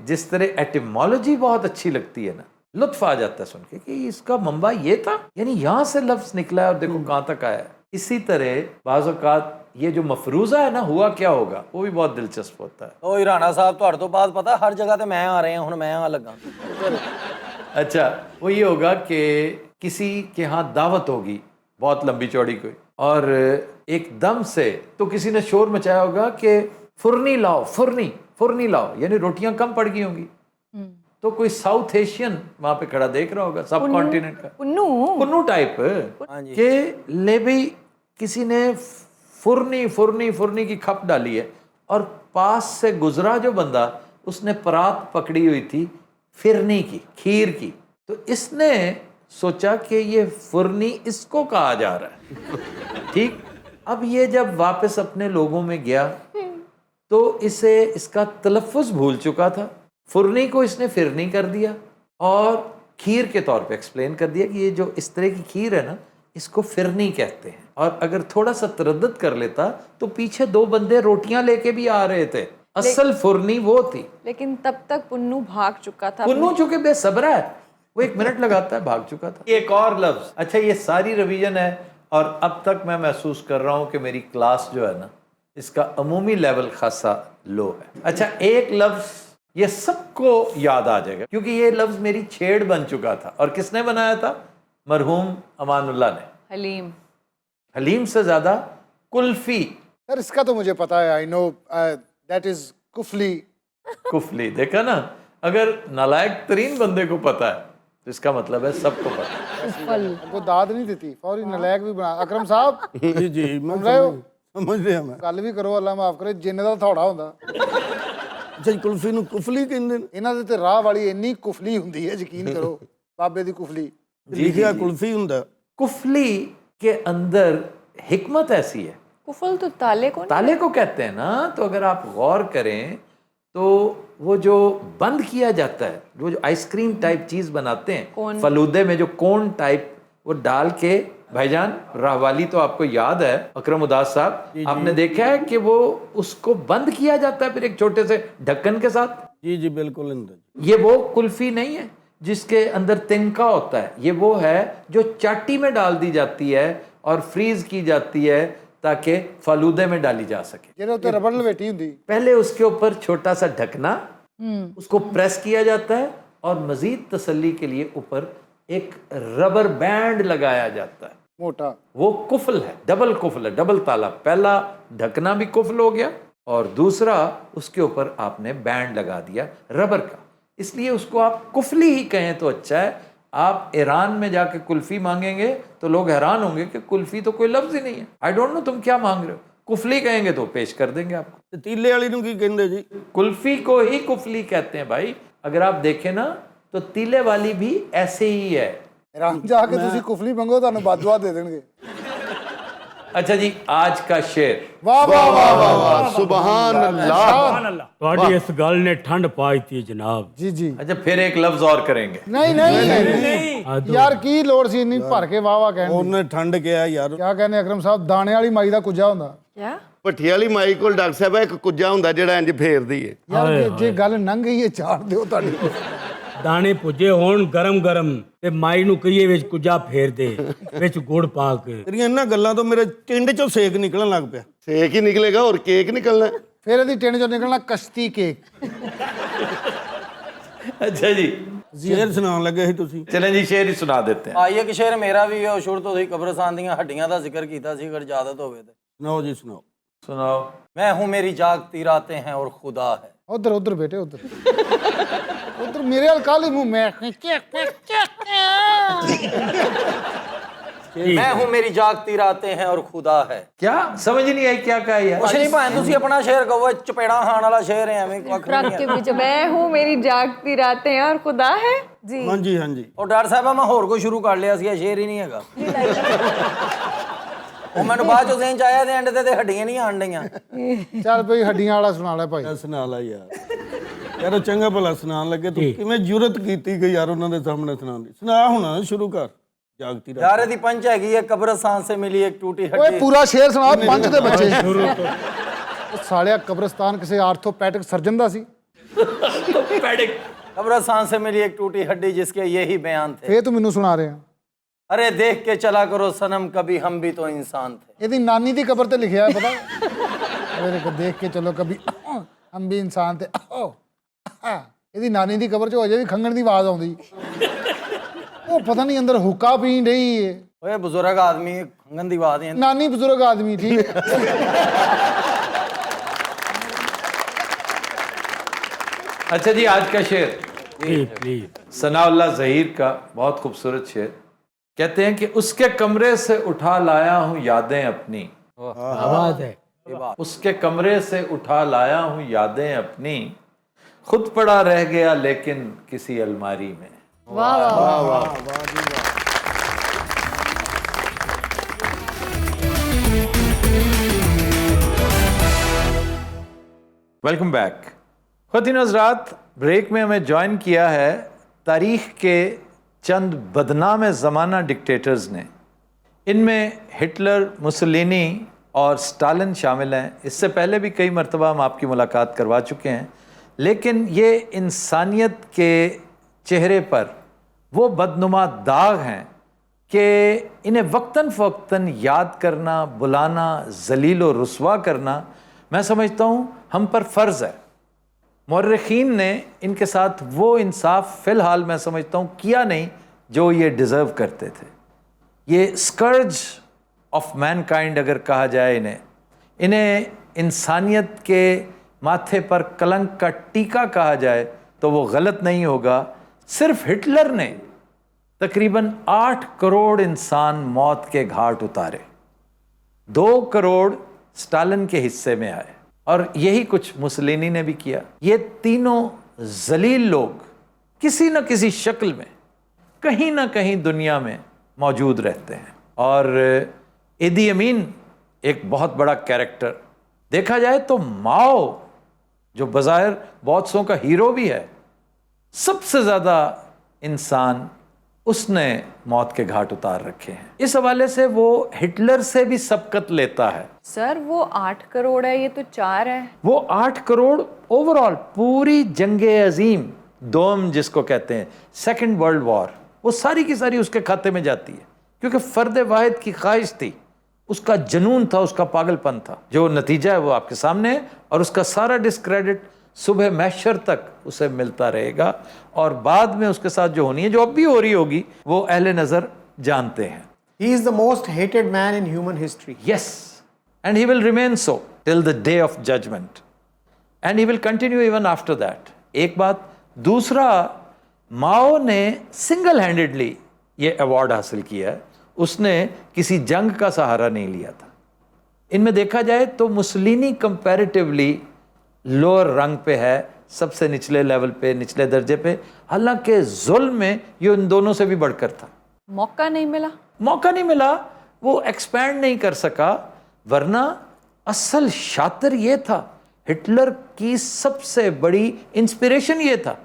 जिस तरह एटिमोलॉजी बहुत अच्छी लगती है ना, लुत्फ आ जाता है सुन के कि इसका मंबा ये था, यानी यहाँ से लफ्ज निकला है और देखो कहाँ तक आया है। इसी तरह बाज़ औक़ात ये जो मफरूज़ा है ना, हुआ क्या होगा, वो भी बहुत दिलचस्प होता है। ओ राणा साहब ਤੁਹਾਡੇ ਤੋਂ ਬਾਅਦ ਪਤਾ हर जगह ਤੇ मैं आ रहे हैं, ਹੁਣ मैं आ लगा। अच्छा, वो ये होगा कि किसी के यहाँ दावत होगी बहुत लंबी चौड़ी कोई, और एकदम से तो किसी ने शोर मचाया होगा कि फुरनी लाओ, फुरनी फुरनी लाओ, यानी रोटियां कम पड़ गई होंगी। तो कोई साउथ एशियन वहां पे खड़ा देख रहा होगा, सब कॉन्टिनेंट का पुन्नू टाइप के ले भाई किसी ने फुरनी फुरनी फुरनी की खप डाली है, और पास से गुजरा जो बंदा, उसने परात पकड़ी हुई थी फिरनी की, खीर की, तो इसने सोचा कि ये फुरनी इसको कहा जा रहा है। ठीक, اب یہ جب واپس اپنے لوگوں میں گیا تو اسے اس کا تلفظ بھول چکا تھا. فرنی کو اس نے فرنی کر دیا اور کھیر کے طور پہ ایکسپلین کر دیا کہ یہ جو اس طرح کی کھیر ہے نا اس کو فرنی کہتے ہیں. اور اگر تھوڑا سا تردد کر لیتا تو پیچھے 2 بندے روٹیاں لے کے بھی آ رہے تھے. اصل فرنی وہ تھی. لیکن تب تک پنو بھاگ چکا تھا. پنو چونکہ بے صبر ہے, وہ 1 منٹ لگاتا ہے, بھاگ چکا تھا. ایک اور لفظ. اچھا یہ ساری ریویژن ہے اور اب تک میں محسوس کر رہا ہوں کہ میری کلاس جو ہے نا اس کا عمومی لیول خاصا لو ہے. اچھا ایک لفظ یہ سب کو یاد آ جائے گا کیونکہ یہ لفظ میری چھیڑ بن چکا تھا. اور کس نے بنایا تھا؟ مرحوم امان اللہ نے. حلیم. حلیم سے زیادہ کلفی. سر اس کا تو مجھے پتا ہے, آئی نو دیٹ از کفلی. کفلی دیکھا نا, اگر نالائق ترین بندے کو پتا ہے تو اس کا مطلب ہے سب کو پتا ہے. کو داد نہیں دیتی فوری نالائق بھی بنا. اکرم صاحب جی جی میں سن رہے ہو؟ سمجھ رہا میں. ਗੱਲ ਵੀ ਕਰੋ ਅੱਲਾ ਮਾਫ ਕਰੇ, ਜਿੰਨੇ ਦਾ ਥੋੜਾ ਹੁੰਦਾ. ਅੱਛਾ ਜੀ, ਕੁਲਫੀ ਨੂੰ ਕੁਫਲੀ ਕਹਿੰਦੇ ਨੇ. ਇਹਨਾਂ ਦੇ ਤੇ ਰਾਹ ਵਾਲੀ ਇੰਨੀ ਕੁਫਲੀ ਹੁੰਦੀ ਹੈ, ਯਕੀਨ ਕਰੋ. ਬਾਬੇ ਦੀ ਕੁਫਲੀ ਲਿਖਿਆ ਕੁਲਫੀ ਹੁੰਦਾ. कुफली के अंदर हिकमत ऐसी है. कुफल तो ताले को ताले को कहते हैं ना. तो अगर आप गौर करें तो वो जो बंद किया जाता है, वो जो आइसक्रीम टाइप चीज बनाते हैं फलूदे में, जो कोन टाइप वो डाल के, भाईजान राहवाली तो आपको याद है, अकरम उदास साहब आपने देखा है कि वो उसको बंद किया जाता है फिर एक छोटे से ढक्कन के साथ. जी जी बिल्कुल अंदर. ये वो कुल्फी नहीं है जिसके अंदर तिनका होता है. ये वो है जो चाटी में डाल दी जाती है और फ्रीज की जाती है ताकि फालूदे में डाली जा सके. ਜਿਹਦੇ ਉੱਤੇ ਰਬੜ ਲਵੇਟੀ ਹੁੰਦੀ. पहले उसके ऊपर छोटा सा ढकना, उसको प्रेस किया जाता है और मजीद तसल्ली के लिए ऊपर एक रबर बैंड लगाया जाता है. ਮੋਟਾ. वो कुफल है, डबल कुफल है, डबल ताला. पहला ढकना भी कुफल हो गया और दूसरा उसके ऊपर आपने बैंड लगा दिया रबर का, इसलिए उसको आप कुफली ही कहें तो अच्छा है. आप ईरान में जाके कुल्फी मांगेंगे तो लोग हैरान होंगे कि कुल्फी तो कोई लफ्ज ही नहीं है. आई डोंट नो तुम क्या मांग रहे हो. कुफली कहेंगे तो पेश कर देंगे आपको. ਤੇ ਤੀਲੇ ਵਾਲੀ ਨੂੰ ਕੀ ਕਹਿੰਦੇ ਜੀ? कुल्फी को ही कुफली कहते हैं भाई. अगर आप देखें ना तो तीले वाली भी ऐसे ही है. ईरान ਜਾ ਕੇ ਤੁਸੀਂ ਕੁਫਲੀ ਮੰਗੋ, ਤੁਹਾਨੂੰ ਬਦਦੁਆ ਦੇ ਦੇਣਗੇ. अच्छा जी, आज का शेर. ਵਾਹ ਵਾਹ ਵਾਹ ਵਾਹ ਵਾਹ, सुभान अल्लाह. सुभान अल्लाह. ਤੁਹਾਡੀ ਇਸ ਗੱਲ ਨੇ ਠੰਡ ਪਾ ਦਿੱਤੀ ਜਨਾਬ. ਜੀ ਜੀ. अच्छा फिर एक लफ्ज और करेंगे. ਨਹੀਂ ਨਹੀਂ ਯਾਰ ਕੀ ਲੋੜ ਸੀ ਇੰਨੀ ਭਰ ਕੇ ਵਾਹ ਵਾਹ ਕਹਿਣ ਦੀ. ਉਹਨੇ ਠੰਡ ਕਿਹਾ ਯਾਰ. ਕਿਆ ਕਹਿੰਦੇ ਅਕਰਮ ਸਾਹਿਬ, ਦਾਣੇ ਵਾਲੀ ਮਾਈ ਦਾ ਕੁੱਜਾ ਹੁੰਦਾ. क्या ਭੱਠੀ ਵਾਲੀ ਮਾਈ ਕੋਲ ਡਾਕਟਰ ਸਾਹਿਬ ਇੱਕ ਕੁੱਜਾ ਹੁੰਦਾ ਜਿਹੜਾ ਇੰਜ ਫੇਰਦੀ ਹੈ. ਯਾਰ ਜੇ ਗੱਲ ਲੰਘ ਗਈ ਹੈ ਚਾੜ ਦਿਓ ਤੁਹਾਡੀ. ਦਾਣੇ ਪੁੱਜੇ ਹੋਣ ਗਰਮ ਗਰਮ ਤੇ ਮਾਈ ਨੂੰ ਕਹੀਏ ਵਿੱਚ ਕੁੱਜਾ ਫੇਰ ਦੇ, ਵਿੱਚ ਗੁੜ ਪਾ ਕੇ. ਤੇਰੀਆਂ ਇਹਨਾਂ ਗੱਲਾਂ ਤੋਂ ਮੇਰੇ ਟਿੰਡ ਚੋਂ ਸੇਕ ਨਿਕਲਣ ਲੱਗ ਪਿਆ. ਸੇਕ ਹੀ ਨਿਕਲੇਗਾ, ਹੋਰ ਕੇਕ ਨਿਕਲਣਾ. ਫਿਰ ਇਹਦੀ ਟਿੰਡ ਚੋਂ ਨਿਕਲਣਾ ਕਸ਼ਤੀ ਕੇਕ. अच्छा जी, ਸ਼ੇਰ ਸੁਣਾਉਣ ਲੱਗੇ ਸੀ ਤੁਸੀਂ. चलें जी शेर ही सुना देते हैं. ਆਈਏ ਕਿ ਸ਼ੇਰ ਮੇਰਾ ਵੀ ਹੈ. ਸ਼ੁਰੂ ਤੋਂ ਤੁਸੀਂ ਕਬਰਸਤਾਨ ਦੀਆਂ ਹੱਡੀਆਂ ਦਾ ਜ਼ਿਕਰ ਕੀਤਾ ਸੀ, ਅਗਰ ਇਜਾਜ਼ਤ ਹੋਵੇ ਤੇ ਸੁਣਾਓ ਜੀ ਸੁਣਾਓ. सुनाओ. मैं हूँ मेरी जागती रातें हैं और खुदा है. ਉਧਰ ਉਧਰ ਬੇਟੇ ਉਧਰ ਉਧਰ ਮੇਰੇ ਵਾਲ ਕਾਲੀ ਮੂੰਹ. ਮੈਂ मैं हूँ मेरी जागती रातें हैं और खुदा है. क्या समझ नहीं आई क्या कहा यार. ਕੁਛ ਨਹੀਂ ਭਾਵੇਂ ਤੁਸੀਂ ਆਪਣਾ ਸ਼ੇਰ ਕਹੋ, ਚਪੇੜਾ ਖਾਣ ਵਾਲਾ ਸ਼ੇਰ ਹੈ ਐਵੇਂ ਵੱਖ ट्रक नहीं के है. बीच में मैं हूँ मेरी जागती रातें हैं और खुदा है. जी ਹਾਂਜੀ ਹਾਂਜੀ. ਉਹ ਡਾਕਟਰ ਸਾਹਿਬ ਮੈਂ ਹੋਰ ਕੋਈ ਸ਼ੁਰੂ ਕਰ ਲਿਆ ਸੀ, ਇਹ ਸ਼ੇਰ ਹੀ ਨਹੀਂ ਹੈਗਾ. ਉਹ ਮੈਨੂੰ ਬਾਅਦ ਚੋਂ ਜ਼ਹਿਨ ਚ ਆਇਆ ਤੇ ਐਂਡ ਤੇ ਹੱਡੀਆਂ ਨਹੀਂ ਆਣ ਡਈਆਂ. ਚੱਲ ਬਈ ਹੱਡੀਆਂ ਵਾਲਾ ਸੁਣਾ ਲੈ ਭਾਈ. ਸੁਣਾ ਲਾ ਯਾਰ. ਯਾਰ ਉਹ ਚੰਗਾ ਭਲਾ ਸੁਣਾਉਣ ਲੱਗੇ, ਤੂੰ ਕਿਵੇਂ ਜੁਰਤ ਕੀਤੀ ਕਿ ਯਾਰ ਉਹਨਾਂ ਦੇ ਸਾਹਮਣੇ ਸੁਣਾਉਣ ਦੀ. ਸੁਣਾ ਹੁਣ ਸ਼ੁਰੂ ਕਰ. ਜਾਗਤੀ ਰਾਤ. ਯਾਰ ਇਹਦੀ ਪੰਚ ਹੈਗੀ ਹੈ, ਕਬਰਸਤਾਨ ਸੇ ਮਿਲੀ ਇੱਕ ਟੂਟੀ ਓਏ ਹੱਡੀ. ਪੂਰਾ ਸ਼ੇਰ ਸੁਣਾ ਪੰਜ ਦੇ ਬੱਚੇ. ਉਹ ਸਾਲਿਆ ਕਬਰਸਤਾਨ ਕਿਸੇ ਆਰਥੋਪੈਡਿਕ ਸਰਜਨ ਦਾ ਸੀ. कब्रिस्तान से मिली एक टूटी हड्डी जिसके यही बयान थे. ਫੇਰ ਤੂੰ ਮੈਨੂੰ ਸੁਣਾ ਰਿਹਾ. अरे देख के चला करो सनम, कभी हम भी तो इंसान थे. ਇਹਦੀ ਨਾਨੀ ਦੀ ਕਬਰ ਤੇ ਲਿਖਿਆ ਹੈ ਪਤਾ. ਮੇਰੇ ਕੋ ਦੇਖ ਕੇ ਚਲੋ ਕਭੀ ਹਮ ਵੀ ਇਨਸਾਨ ਤੇ. ਇਹਦੀ ਨਾਨੀ ਦੀ ਕਬਰ 'ਚ ਅਜੇ ਵੀ ਖੰਗਣ ਦੀ ਆਵਾਜ਼ ਆਉਂਦੀ. ਉਹ ਪਤਾ ਨਹੀਂ ਅੰਦਰ ਹੁੱਕਾ ਪੀਣ ਰਹੀ ਹੈ. ओए बुजुर्ग आदमी खंगन दी बात है. ਨਾਨੀ ਬਜ਼ੁਰਗ ਆਦਮੀ ਠੀਕ. अच्छा जी, आज का शेर प्लीज. सनाउल्लाह ज़हीर का बहुत खूबसूरत शेर. कहते हैं कि उसके कमरे से उठा लाया हूँ यादें अपनी. आवाज है. उसके कमरे से उठा लाया हूँ यादें अपनी, खुद पड़ा रह गया लेकिन किसी अलमारी में. वाह वाह वाह. Welcome back. ख़वातीन हज़रात, ब्रेक में हमें ज्वाइन किया है तारीख़ के चंद बदनाम ज़माना डिक्टेटर्स ने। इनमें हिटलर, मुसोलिनी और स्टालिन शामिल हैं। इससे पहले भी कई मरतबा हम आपकी मुलाकात करवा चुके हैं, लेकिन ये इंसानियत के चेहरे पर वो बदनुमा दाग हैं कि इन्हें वक्तन फ़वक्तन याद करना, बुलाना, ज़लील और रुस्वा करना, मैं समझता हूँ हम पर फ़र्ज़ है। मुर्रिखीन ने इनके साथ वो इंसाफ फ़िलहाल मैं समझता हूँ किया नहीं जो ये डिज़र्व करते थे। ये स्कर्ज ऑफ मैनकाइंड अगर कहा जाए इन्हें इंसानियत के माथे पर कलंक का टीका कहा जाए तो वो गलत नहीं होगा। सिर्फ हिटलर ने तकरीबन 8 करोड़ इंसान मौत के घाट उतारे, 2 करोड़ स्टालिन के हिस्से में आए, और यही कुछ मुसोलिनी ने भी किया। ये तीनों जलील लोग किसी न किसी शक्ल में कहीं ना कहीं दुनिया में मौजूद रहते हैं। और इदी अमीन एक बहुत बड़ा कैरेक्टर, देखा जाए तो माओ जो बज़ाहिर बहुत सौ का हीरो भी है, सबसे ज़्यादा इंसान उसने मौत के घाट उतार रखे हैं। इस हवाले से वो हिटलर से भी सबकत लेता है। सर वो 8 करोड़ है, ये तो 4 है। वो 8 करोड़ ओवरऑल पूरी जंगे अजीम दोम जिसको कहते हैं, सेकंड वर्ल्ड वॉर, वो सारी की सारी उसके खाते में जाती है, क्योंकि फ़र्द वाहिद की ख्वाहिश थी, उसका जुनून था, उसका पागलपन था। जो नतीजा है वो आपके सामने है, और उसका सारा डिस्क्रेडिट सुबह महशर तक उसे मिलता रहेगा, और बाद में उसके साथ जो होनी है, जो अब भी हो रही होगी, वो अहले नज़र जानते हैं। He is the most hated man in human history. Yes, and he will remain so till the day of judgment, and he will continue even after that. एक बात। दूसरा, माओ ने सिंगल हैंडेडली ये अवार्ड हासिल किया है, उसने किसी जंग का सहारा नहीं लिया था। इनमें देखा जाए तो मुसोलिनी कंपैरेटिवली लोअर रंग पे है, सबसे निचले लेवल पे, निचले दर्जे पे, हालांकि जुल्म में ये उन दोनों से भी बढ़कर था। मौका नहीं मिला, वो एक्सपैंड नहीं कर सका, वरना असल शातिर ये था। हिटलर की सबसे बड़ी इंस्पिरेशन ये था।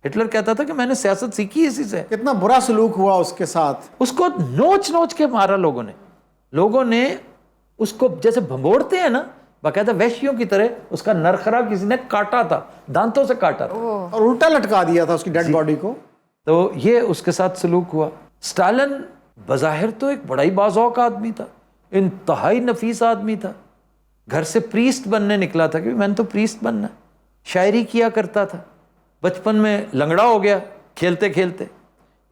हिटलर कहता था कि मैंने सियासत सीखी इसी से। कितना बुरा सलूक हुआ उसके साथ, उसको नोच नोच के मारा लोगों ने उसको जैसे भंबोड़ते हैं ना, बाकायदा वैश्यों की तरह उसका नरखरा किसी ने काटा था, दांतों से काटा था, और उल्टा लटका दिया था उसकी डेड बॉडी को। तो ये उसके साथ सलूक हुआ। स्टालिन बज़ाहिर तो एक बड़ा ही बाज़ौक़ आदमी था, इंतहाई नफीस आदमी था, घर से प्रीस्ट बनने निकला था कि मैंने तो प्रीस्ट बनना, शायरी किया करता था, बचपन में लंगड़ा हो गया खेलते खेलते,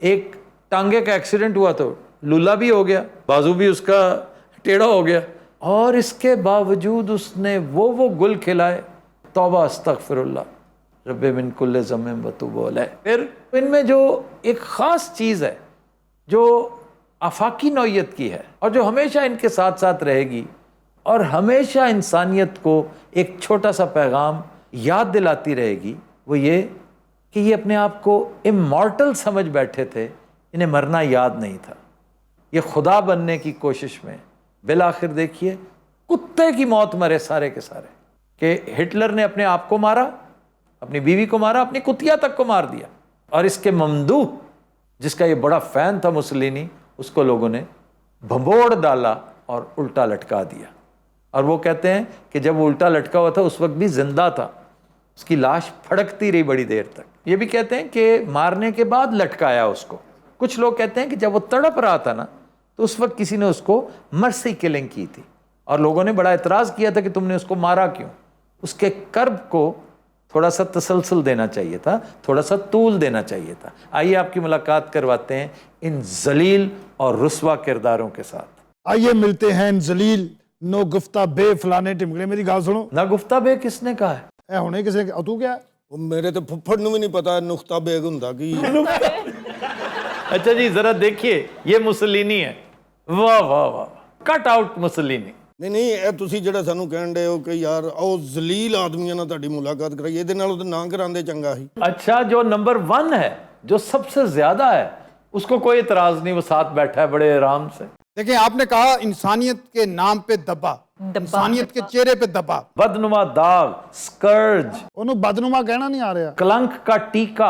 एक टांगे का एक्सीडेंट हुआ तो लूला भी हो गया, बाजू भी उसका टेढ़ा हो गया, और इसके बावजूद उसने वो गुल खिलाए, तौबा अस्तगफिरुल्लाह रब्बे मिन कुल्ले ज़म्मिन व तूबू अलैह। फिर इनमें जो एक ख़ास चीज़ है जो आफाकी नौयत की है, और जो हमेशा इनके साथ साथ रहेगी, और हमेशा इंसानियत को एक छोटा सा पैगाम याद दिलाती रहेगी, वो ये कि ये अपने आप को इमॉर्टल समझ बैठे थे, इन्हें मरना याद नहीं था। ये खुदा बनने की कोशिश में बिलाखिर देखिए कुत्ते की मौत मरे सारे के सारे, कि हिटलर ने अपने आप को मारा, अपनी बीवी को मारा, अपनी कुतिया तक को मार दिया, और इसके ममदूह जिसका ये बड़ा फ़ैन था मुसोलिनी, उसको लोगों ने भंबोड़ डाला और उल्टा लटका दिया। और वो कहते हैं कि जब वो उल्टा लटका हुआ था उस वक्त भी जिंदा था, उसकी लाश फड़कती रही बड़ी देर तक। ये भी कहते हैं कि मारने के बाद लटकाया उसको। कुछ लोग कहते हैं कि जब वो तड़प रहा था ना, तो उस वक्त किसी ने उसको मर्सी किलिंग की थी, और लोगों ने बड़ा एतराज़ किया था कि तुमने उसको मारा क्यों। उसके कर्ब को थोड़ा सा तसलसल देना चाहिए था, थोड़ा सा तूल देना चाहिए था। आइए आपकी मुलाकात करवाते हैं इन जलील और रुस्वा किरदारों के साथ। आइए मिलते हैं इन जलील नो गुफ्ता बे फलाने टिमकड़े। मेरी गाल सुनो, ना गुफ्ता बे किसने कहा है? ए हुणे किसे तू क्या? ਉਹ ਮੇਰੇ ਤੇ ਫੁੱਫੜ ਨੂੰ ਵੀ ਨਹੀਂ ਪਤਾ ਨੁਕਤਾ ਬੇਗ ਹੁੰਦਾ ਕੀ। अच्छा जी, जरा देखिए, ये मुसोलिनी है। वाह वाह वाह, कट आउट मुसोलिनी। ਨਹੀਂ ਇਹ ਤੁਸੀਂ ਜਿਹੜਾ ਸਾਨੂੰ ਕਹਿਣ ਦੇ ਹੋ ਕਿ ਯਾਰ ਉਹ ਜ਼ਲੀਲ ਆਦਮੀਆਂ ਨਾਲ ਤੁਹਾਡੀ ਮੁਲਾਕਾਤ ਕਰਾਈ, ਇਹਦੇ ਨਾਲੋਂ ਤਾਂ ਨਾ ਕਰਾਉਂਦੇ ਚੰਗਾ ਸੀ। अच्छा, जो नंबर 1 है, जो सबसे ज्यादा है, उसको कोई इतराज नहीं, वो साथ बैठा है बड़े आराम से। देखिए, आपने कहा इंसानियत के नाम पे दबा, इंसानियत के चेहरे पे दबा। बदनुमा दाग, स्कर्ज, ਉਹਨੂੰ ਬਦਨੁਮਾ ਕਹਿਣਾ ਨਹੀਂ ਆ ਰਿਹਾ। कलंक का टीका,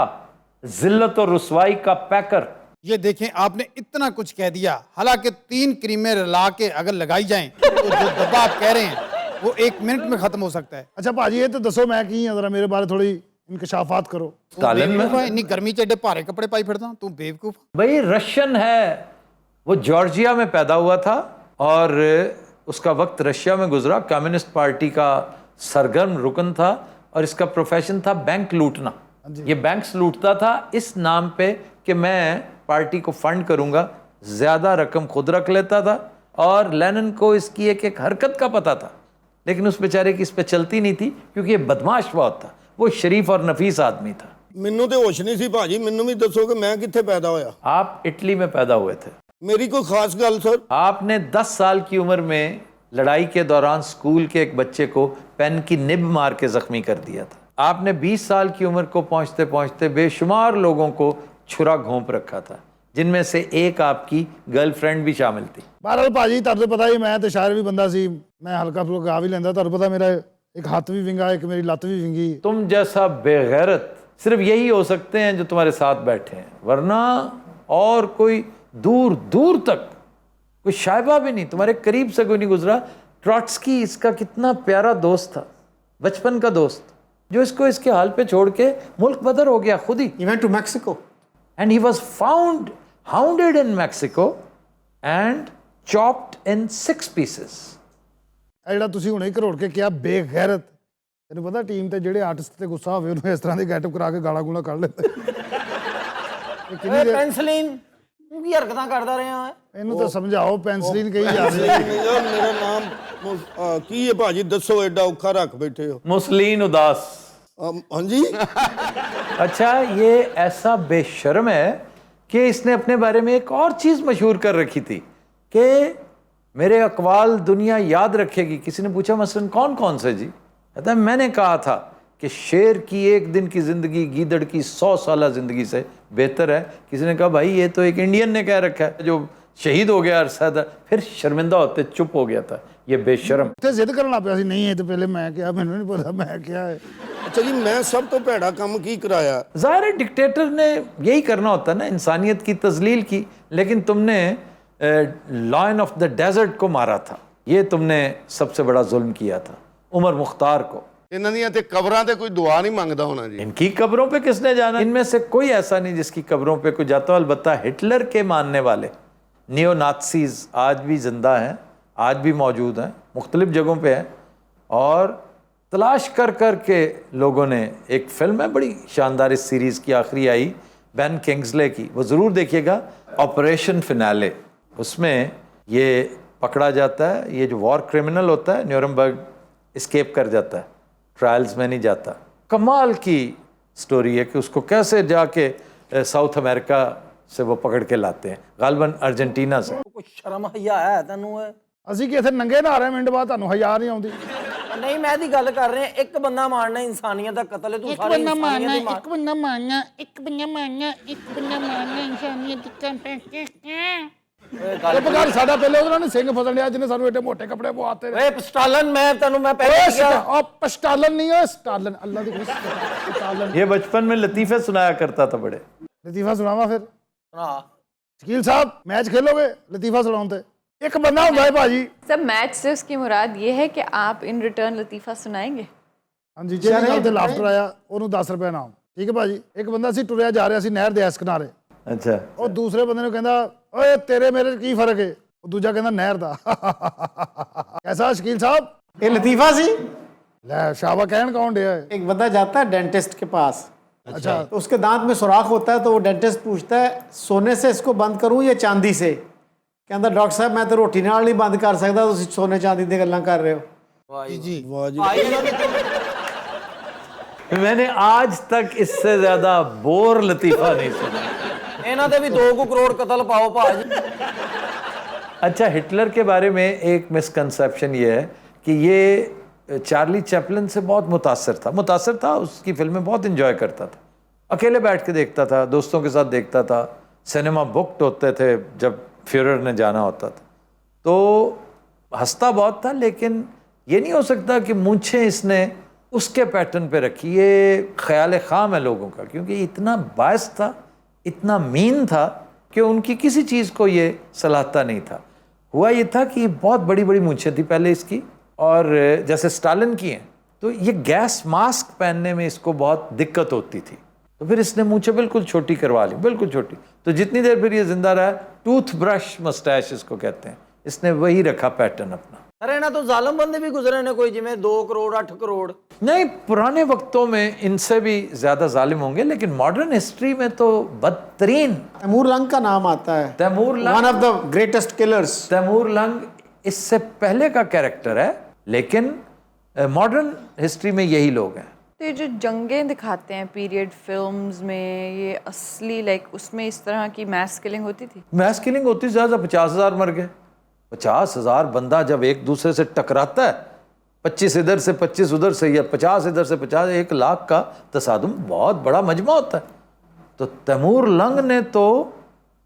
जिल्लत और रुसवाई का पैकर। ये देखें, आपने इतना कुछ कह दिया, हालांकि 3 क्रीमें रला के अगर लगाई जाएं तो जो दबा आप कह रहे हैं वो 1 मिनट में खत्म हो सकता है। ਅੱਛਾ ਭਾਜੀ ਇਹ ਤਾਂ ਦੱਸੋ ਮੈਂ ਕੀ ਹਾਂ, ਜ਼ਰਾ ਮੇਰੇ ਬਾਰੇ ਥੋੜੀ ਇਨਕਸ਼ਾਫਾਤ ਕਰੋ। स्टालिन में बेवकूफ है, इतनी गर्मी च एडे भारे कपड़े पाई फिरदा तू बेवकूफ। भाई रशियन है, वो जॉर्जिया में पैदा हुआ था और उसका वक्त रशिया में गुजरा, कम्युनिस्ट पार्टी का सरगर्म रुकन था और इसका प्रोफेशन था बैंक लूटना। ये बैंक्स लूटता था इस नाम पे कि मैं पार्टी को फंड करूंगा, ज्यादा रकम खुद रख लेता था और लेनिन को इसकी एक हरकत का पता था, लेकिन उस बेचारे की इस पे चलती नहीं थी क्योंकि ये बदमाश बहुत था। वो शरीफ और नफीस आदमी था। ਮੈਨੂੰ ਤੇ ਹੋਸ਼ ਨਹੀਂ ਸੀ ਭਾਜੀ, ਮੈਨੂੰ ਵੀ ਦੱਸੋ ਕਿ ਮੈਂ ਕਿੱਥੇ ਪੈਦਾ ਹੋਇਆ। आप इटली में पैदा हुए थे। ਮੇਰੀ ਕੋਈ ਖਾਸ ਗੱਲ ਸਰ? आपने 10 साल की उम्र में लड़ाई के दौरान स्कूल के एक बच्चे को पेन की निब मार के जख्मी कर दिया था। आपने 20 साल की उम्र को पहुंचते पहुंचते बेशुमार लोगों को छुरा घोंप रखा था, जिनमें से एक आपकी गर्लफ्रेंड भी शामिल थी। ਬਹਰਹਾਲ ਭਾਜੀ ਤੁਹਾਨੂੰ ਪਤਾ ਹੀ ਮੈਂ ਤੇ ਸ਼ਾਇਰ ਵੀ ਬੰਦਾ ਸੀ, ਮੈਂ ਹਲਕਾ ਫੁਲਕਾ ਗਾ ਵੀ ਲੈਂਦਾ। ਤੁਹਾਨੂੰ ਪਤਾ ਮੇਰਾ ਇੱਕ ਹੱਥ ਵੀ ਵਿੰਗਾ, ਇੱਕ ਮੇਰੀ ਲੱਤ ਵੀ ਵਿੰਗੀ। तुम जैसा बेगैरत सिर्फ यही हो सकते हैं जो तुम्हारे साथ बैठे हैं, वरना और कोई दूर दूर तक कोई शायबा भी नहीं, तुम्हारे करीब से कोई नहीं गुजरा। ट्रॉट्स्की इसका कितना प्यारा दोस्त था, बचपन का दोस्त, जो इसको इसके हाल पे छोड़ के मुल्क बदर हो गया खुद ही। He went to Mexico And he was found hounded in Mexico and chopped in 6 pieces. ਇਹ ਜਿਹੜਾ ਤੁਸੀਂ ਹੁਣੇ ਘਰੋੜ ਕੇ ਕਿਹਾ ਬੇਗੈਰਤ, ਤੈਨੂੰ ਪਤਾ ਟੀਮ ਤੇ ਜਿਹੜੇ ਆਰਟਿਸਟ ਤੇ ਗੁੱਸਾ ਹੋਵੇ ਉਹਨੂੰ ਇਸ ਤਰ੍ਹਾਂ ਦੇ ਗੈਟਅਪ ਕਰਾ ਕੇ ਗਾਲਾਂ ਗੂਲਾਂ ਕੱਢ ਲੈਂਦੇ। ਇਹ ਕਿੰਨੀ ਓਏ ਦੇਰ ਪੈਨਸਲੀਨ ਤੂੰ ਕੀ ਹਰਕਤਾਂ ਕਰਦਾ ਰਿਹਾ ਹੈ? ਇਹਨੂੰ ਤਾਂ ਸਮਝਾਓ, ਪੈਨਸਲੀਨ ਕਹੀ ਜਾ ਰਹੀ ਹੈ। ਮੇਰਾ ਨਾਮ ਕੀ ਹੈ ਭਾਜੀ, ਦੱਸੋ ਐਡਾ ਔਖਾ ਰੱਖ ਬੈਠੇ ਹੋ। मुस्लिन उदास। ਹਾਂਜੀ। अच्छा, ये ऐसा बेशर्म है कि इसने अपने बारे में एक और चीज़ मशहूर कर रखी थी कि मेरे अकवाल दुनिया याद रखेगी। किसी ने पूछा मसलन कौन कौन से जी? कहता है मैंने कहा था कि शेर की एक दिन की ज़िंदगी गीदड़ की 100 साल ज़िंदगी से बेहतर है। किसी ने कहा भाई ये तो एक इंडियन ने कह रखा है जो शहीद हो गया अरसद, फिर शर्मिंदा होते चुप हो गया था। ये बेशर्म। ਉੱਥੇ ਜ਼ਿੱਦ ਕਰਨ ਲੱਗ ਪਿਆ ਸੀ, ਨਹੀਂ ਇਹ ਤਾਂ ਪਹਿਲੇ ਮੈਂ ਕਿਹਾ, ਮੈਨੂੰ ਨਹੀਂ ਪਤਾ ਮੈਂ ਕਿਹਾ ਹੈ। ਅੱਛਾ ਜੀ, ਮੈਂ ਸਭ ਤੋਂ ਭੈੜਾ ਕੰਮ ਕੀ ਕਰਾਇਆ? ज़ाहिर है डिक्टेटर ने यही करना होता है ना, इंसानियत की तजलील की, लेकिन तुमने लायन ऑफ द डेजर्ट को मारा था। ये तुमने सबसे बड़ा जुल्म किया था उमर मुख्तार को। ਇਹਨਾਂ ਦੀਆਂ ਤੇ ਕਬਰਾਂ ਤੇ ਕੋਈ ਦੁਆ ਨਹੀਂ ਮੰਗਦਾ ਹੋਣਾ ਜੀ। इनकी कब्रों पे किसने जाना? इनमें से कोई ऐसा नहीं जिसकी कब्रों पे कोई जाता हो। अलबत्ता हिटलर के मानने वाले नियो नाज़ीज़ आज भी ज़िंदा हैं, आज भी मौजूद हैं, मुख्तलिफ़ जगहों पे हैं और तलाश कर कर के लोगों ने, एक फ़िल्म है बड़ी शानदार इस सीरीज़ की आखिरी आई बेन किंग्सले की, वो ज़रूर देखिएगा, ऑपरेशन फिनाले। उसमें ये पकड़ा जाता है, ये जो वॉर क्रिमिनल होता है न्यूरमबर्ग एस्केप कर जाता है, ट्रायल्स में नहीं जाता। कमाल की स्टोरी है कि उसको कैसे जाके साउथ अमेरिका से वो पकड़ के लाते हैं, गालबन अर्जेंटीना से। ਕੋਈ ਸ਼ਰਮ ਹਯਾ ਹੈ ਤੈਨੂੰ? ਓਏ ਅਸੀਂ ਕਿ ਇੱਥੇ ਨੰਗੇ ਨਹਾ ਰਹੇ ਮਿੰਟ ਬਾਅਦ, ਤੁਹਾਨੂੰ ਹਯਾ ਨਹੀਂ ਆਉਂਦੀ? ਨਹੀਂ, ਮੈਂ ਦੀ ਗੱਲ ਕਰ ਰਿਹਾ, ਇੱਕ ਬੰਦਾ ਮਾਰਨਾ ਇਨਸਾਨੀਅਤ ਦਾ ਕਤਲ ਹੈ। ਤੂੰ ਸਾਰੀ ਇਨਸਾਨੀਅਤ ਦੀ ਮਾਰ। ਇੱਕ ਬੰਦਾ ਮਾਰਨਾ ਇਨਸਾਨੀਅਤ ਦਾ ਚੁੱਪ ਕਰ, ਸਾਡਾ ਪਹਿਲੇ ਉਹਨਾਂ ਨੇ ਸਿੰਘ ਫਸਣ ਲਿਆ ਜਿਹਨੇ ਸਾਨੂੰ ਏਡੇ ਮੋਟੇ ਕੱਪੜੇ ਪਵਾਤੇ। ਓਏ ਸਟਾਲਨ, ਮੈਂ ਤੈਨੂੰ ਮੈਂ ਪਹਿਲੇ ਕਿਹਾ। ਉਹ ਪਸਟਾਲਨ ਨਹੀਂ, ਓਏ ਸਟਾਲਨ, ਅੱਲਾ ਦੀ ਸਟਾਲਨ। ये बचपन में लतीफ़े सुनाया करता था बड़े। ਲਤੀਫਾ ਸੁਣਾਵਾ ਫਿਰ? ਹਾਂ, ਸ਼ਕੀਲ ਸਾਹਿਬ ਮੈਚ ਖੇਲੋਗੇ ਲਤੀਫਾ ਸੁਣਾਉਣ ਤੇ? ਇੱਕ ਬੰਦਾ ਹੁੰਦਾ ਹੈ ਭਾਜੀ। सब मैच से उसकी मुराद ये है कि आप इन रिटर्न लतीफ़ा सुनाएंगे। ਹਾਂਜੀ, ਜਿਹਦੇ ਨਾਲ ਤੇ ਲਾਫਟਰ ਆਇਆ ਉਹਨੂੰ 10 ਰੁਪਏ ਇਨਾਮ। ਠੀਕ ਹੈ ਭਾਜੀ। ਇੱਕ ਬੰਦਾ ਸੀ ਟੁਰਿਆ ਜਾ ਰਿਹਾ ਸੀ ਨਹਿਰ ਦੇ ਇਸ ਕਿਨਾਰੇ। अच्छा, ਉਹ ਦੂਸਰੇ ਬੰਦੇ ਨੂੰ ਕਹਿੰਦਾ ਓਏ ਤੇਰੇ ਮੇਰੇ 'ਚ ਕੀ ਫਰਕ ਹੈ? ਉਹ ਦੂਜਾ ਕਹਿੰਦਾ ਨਹਿਰ ਦਾ। ਐਸਾ ਸ਼ਕੀਲ ਸਾਹਿਬ? ये लतीफ़ा सी। ਲੈ ਸ਼ਾਬਾ ਕਹਿਣ ਕੌਣ ਡਿਆ ਹੈ? एक बंदा जाता है डेंटिस्ट के पास, अच्छा, तो उसके दांत में सुराख होता है, तो वो डेंटिस्ट पूछता है सोने से इसको बंद करूं या चांदी से? कहता डॉक्टर साहब मैं तो रोटी नाल नहीं बंद कर सकता, तुसीं सोने चांदी दी गल्लां कर रहे हो। ਜੀ ਵਾਹ ਜੀ। मैंने आज तक इससे ज़्यादा बोर लतीफ़ा नहीं सुना। ਇਹਨਾਂ ਤੇ ਵੀ 2 ਕਰੋੜ ਕਤਲ ਪਾਓ ਭਾਜੀ। अच्छा, हिटलर के बारे में एक मिसकंसेप्शन ये है कि ये चार्ली चैपलिन से बहुत मुतासर था, उसकी फिल्में बहुत इंजॉय करता था, अकेले बैठ के देखता था, दोस्तों के साथ देखता था, सिनेमा बुक्ड होते थे जब फ्यूरर ने जाना होता था। तो हंसता बहुत था, लेकिन ये नहीं हो सकता कि मूंछें इसने उसके पैटर्न पे रखी। ये ख्याल खाम है लोगों का, क्योंकि इतना बायस था, इतना मीन था कि उनकी किसी चीज़ को ये सलाहता नहीं था। हुआ ये था कि बहुत बड़ी बड़ी मूंछें थी पहले इसकी, और जैसे स्टालिन की हैं, तो ये गैस मास्क पहनने में इसको बहुत दिक्कत होती थी, तो फिर इसने मूंछें बिल्कुल छोटी करवा ली, बिल्कुल छोटी। तो जितनी देर फिर ये जिंदा रहा, टूथ ब्रश मस्टैश इसको कहते हैं, इसने वही रखा पैटर्न अपना। अरे ਇਹਨਾਂ ਤੋਂ ਜ਼ਾਲਮ ਬੰਦੇ भी गुजरे ने कोई, जिमें 2 करोड़ 8 करोड़। नहीं, पुराने वक्तों में इनसे भी ज्यादा जालिम होंगे, लेकिन मॉडर्न हिस्ट्री में तो बदतरीन तैमूर लंग का नाम आता है, Timur Lang, one of the greatest killers. Timur Lang इससे पहले का कैरेक्टर है, लेकिन मॉडर्न हिस्ट्री में यही लोग हैं। तो ये जो जंगें दिखाते हैं पीरियड फिल्म्स में, ये असली लाइक उसमें इस तरह की मैस किलिंग होती थी? मैस किलिंग होती ज़्यादा, 50,000 मर गए। 50,000 बंदा जब एक दूसरे से टकराता है, 25 इधर से 25 उधर से, या 50 इधर से 50, 1 लाख का तसादुम बहुत बड़ा मजमा होता है। तो तैमूर लंग ने तो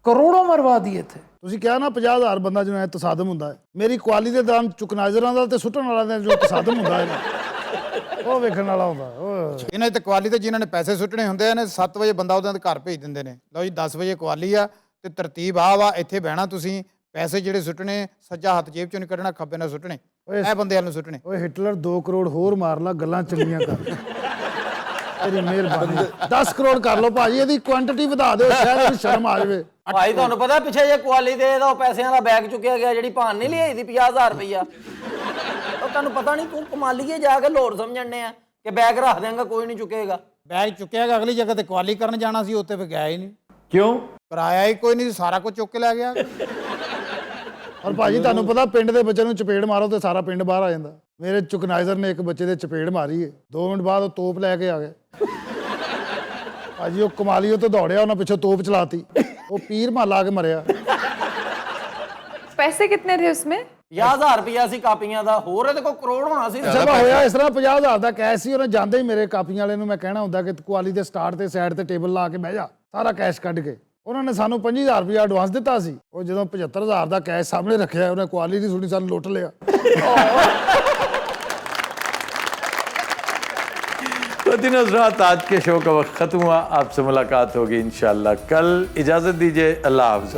करोड़ों मरवा दिए थे। ਤੁਸੀਂ ਕਿਹਾ ਨਾ 50,000 ਬੰਦਾ ਜਿਵੇਂ ਤਸਾਦਮ ਹੁੰਦਾ ਹੈ, ਮੇਰੀ ਕੁਆਲੀ ਦੇ ਦੌਰਾਨ ਚੁਕਨਾਜ਼ਰਾਂ ਦਾ ਤੇ ਸੁੱਟਣ ਵਾਲਾ ਦਾ ਜੋ ਤਸਾਦਮ ਹੁੰਦਾ ਹੈ ਉਹ ਵੇਖਣ ਵਾਲਾ ਹੁੰਦਾ। ਇਹਨਾਂ ਦੀ ਕੁਆਲੀ ਤੇ ਜਿਨ੍ਹਾਂ ਨੇ ਪੈਸੇ ਸੁੱਟਣੇ ਹੁੰਦੇ ਨੇ 7 ਵਜੇ ਬੰਦਾ ਉਹਦੇ ਘਰ ਭੇਜ ਦਿੰਦੇ ਨੇ, ਲਓ ਜੀ 10 ਵਜੇ ਕੁਆਲੀ ਆ ਤੇ ਤਰਤੀਬ ਆ ਵਾ, ਇੱਥੇ ਬਹਿਣਾ ਤੁਸੀਂ, ਪੈਸੇ ਜਿਹੜੇ ਸੁੱਟਣੇ ਸੱਜਾ ਹੱਥ ਜੇਬ ਚੋਂ ਨਹੀਂ ਕੱਢਣਾ, ਖੱਬੇ ਨਾਲ ਸੁੱਟਣੇ, ਇਹ ਬੰਦਿਆਂ ਨੂੰ ਸੁੱਟਣੇ। ਓਏ ਹਿਟਲਰ 2 ਕਰੋੜ ਹੋਰ ਮਾਰ ਲਾ, ਗੱਲਾਂ ਚੰਗੀਆਂ ਕਰ, ਤੇਰੀ ਮਿਹਰਬਾਨੀ। 10 ਕਰੋੜ ਕਰ ਲਓ ਭਾਜੀ, ਇਹਦੀ ਕੁਆਂਟੀਟੀ ਵਧਾ ਦਿਓ, ਸ਼ਾਇਦ ਇਹਨੂੰ ਸ਼ਰਮ ਆ ਜਾਵੇ। ਭਾਈ ਤੁਹਾਨੂੰ ਪਤਾ ਪਿੱਛੇ ਜੇ ਕੁਆਲੀ ਦੇ ਇਹਦਾ ਪੈਸਿਆਂ ਦਾ ਬੈਗ ਚੁੱਕਿਆ ਗਿਆ, ਜਿਹੜੀ ਭਾਨ ਨਹੀਂ ਲਿਆਈ ਦੀ 50,000 ਰੁਪਈਆ, ਉਹ ਤੁਹਾਨੂੰ ਪਤਾ ਨਹੀਂ, ਤੂੰ ਕਮਾਲੀਏ ਜਾ ਕੇ ਲੋੜ ਸਮਝਣੇ ਆ ਕਿ ਬੈਗ ਰੱਖ ਦੇਂਗਾ ਕੋਈ ਨਹੀਂ ਚੁੱਕੇਗਾ। ਬੈਗ ਚੁੱਕਿਆ ਗਿਆ, ਅਗਲੀ ਜਗ੍ਹਾ ਤੇ ਕੁਆਲੀ ਕਰਨ ਜਾਣਾ ਸੀ, ਉੱਥੇ ਫਿਰ ਗਿਆ ਹੀ ਨਹੀਂ। क्यों? ਕਿਰਾਇਆ ਹੀ ਕੋਈ ਨਹੀਂ, ਸਾਰਾ ਕੁਝ ਚੁੱਕ ਕੇ ਲੈ ਗਿਆ। ਔਰ ਭਾਜੀ ਤੁਹਾਨੂੰ ਪਤਾ ਪਿੰਡ ਦੇ ਬੱਚੇ ਨੂੰ ਚਪੇੜ ਮਾਰੋ ਤੇ ਸਾਰਾ ਪਿੰਡ ਬਾਹਰ ਆ ਜਾਂਦਾ। ਮੇਰੇ ਚੁਕਨਾਈਜ਼ਰ ਨੇ ਇੱਕ ਬੱਚੇ ਦੇ ਚਪੇੜ ਮਾਰੀ ਹੈ, 2 ਮਿੰਟ ਬਾਅਦ ਉਹ ਤੋਪ ਲੈ ਕੇ ਆ ਗਏ। ਭਾਜੀ ਉਹ ਕਮਾਲੀ, ਉਹ ਤੋਂ ਦੌੜਿਆ, ਉਹਨਾਂ ਪਿੱਛੋਂ ਤੋਪ ਚਲਾਤੀ, ਉਹ ਪੀਰ ਮਾਲਾ ਕੇ ਮਰਿਆ। पैसे कितने थे उसमें? 50,000 ਰੁਪਈਆ ਸੀ ਕਾਪੀਆਂ ਦਾ, ਹੋਰ ਇਹਦੇ ਕੋਲ ਕਰੋੜ ਹੋਣਾ ਸੀ। ਸਭ ਹੋਇਆ ਇਸ ਤਰ੍ਹਾਂ, 50,000 ਦਾ ਕੈਸ਼ ਸੀ, ਉਹਨੇ ਜਾਂਦੇ ਹੀ ਮੇਰੇ ਕਾਪੀਆਂ ਵਾਲੇ ਨੂੰ ਮੈਂ ਕਹਿਣਾ ਹੁੰਦਾ ਕਿ ਕੁਆਲੀ ਦੇ ਸਟਾਰਟ ਤੇ ਸਾਈਡ ਤੇ ਟੇਬਲ ਲਾ ਕੇ ਬਹਿ ਜਾ, ਸਾਰਾ ਕੈਸ਼ ਕੱਢ ਕੇ। ਉਹਨਾਂ ਨੇ ਸਾਨੂੰ 25,000 ਰੁਪਇਆ ਐਡਵਾਂਸ ਦਿੱਤਾ ਸੀ, ਉਹ ਜਦੋਂ 75,000 ਦਾ ਕੈਸ਼ ਸਾਹਮਣੇ ਰੱਖਿਆ, ਉਹਨੇ ਕੁਆਲੀ ਦੀ ਸੁਣੀ, ਸਾਨੂੰ ਲੁੱਟ ਲਿਆ। तो दिन हज़रात, आज के शो का वक्त ख़त्म हुआ, आपसे मुलाकात होगी इंशाअल्लाह कल। इजाज़त दीजिए, अल्लाह हाफ़िज़।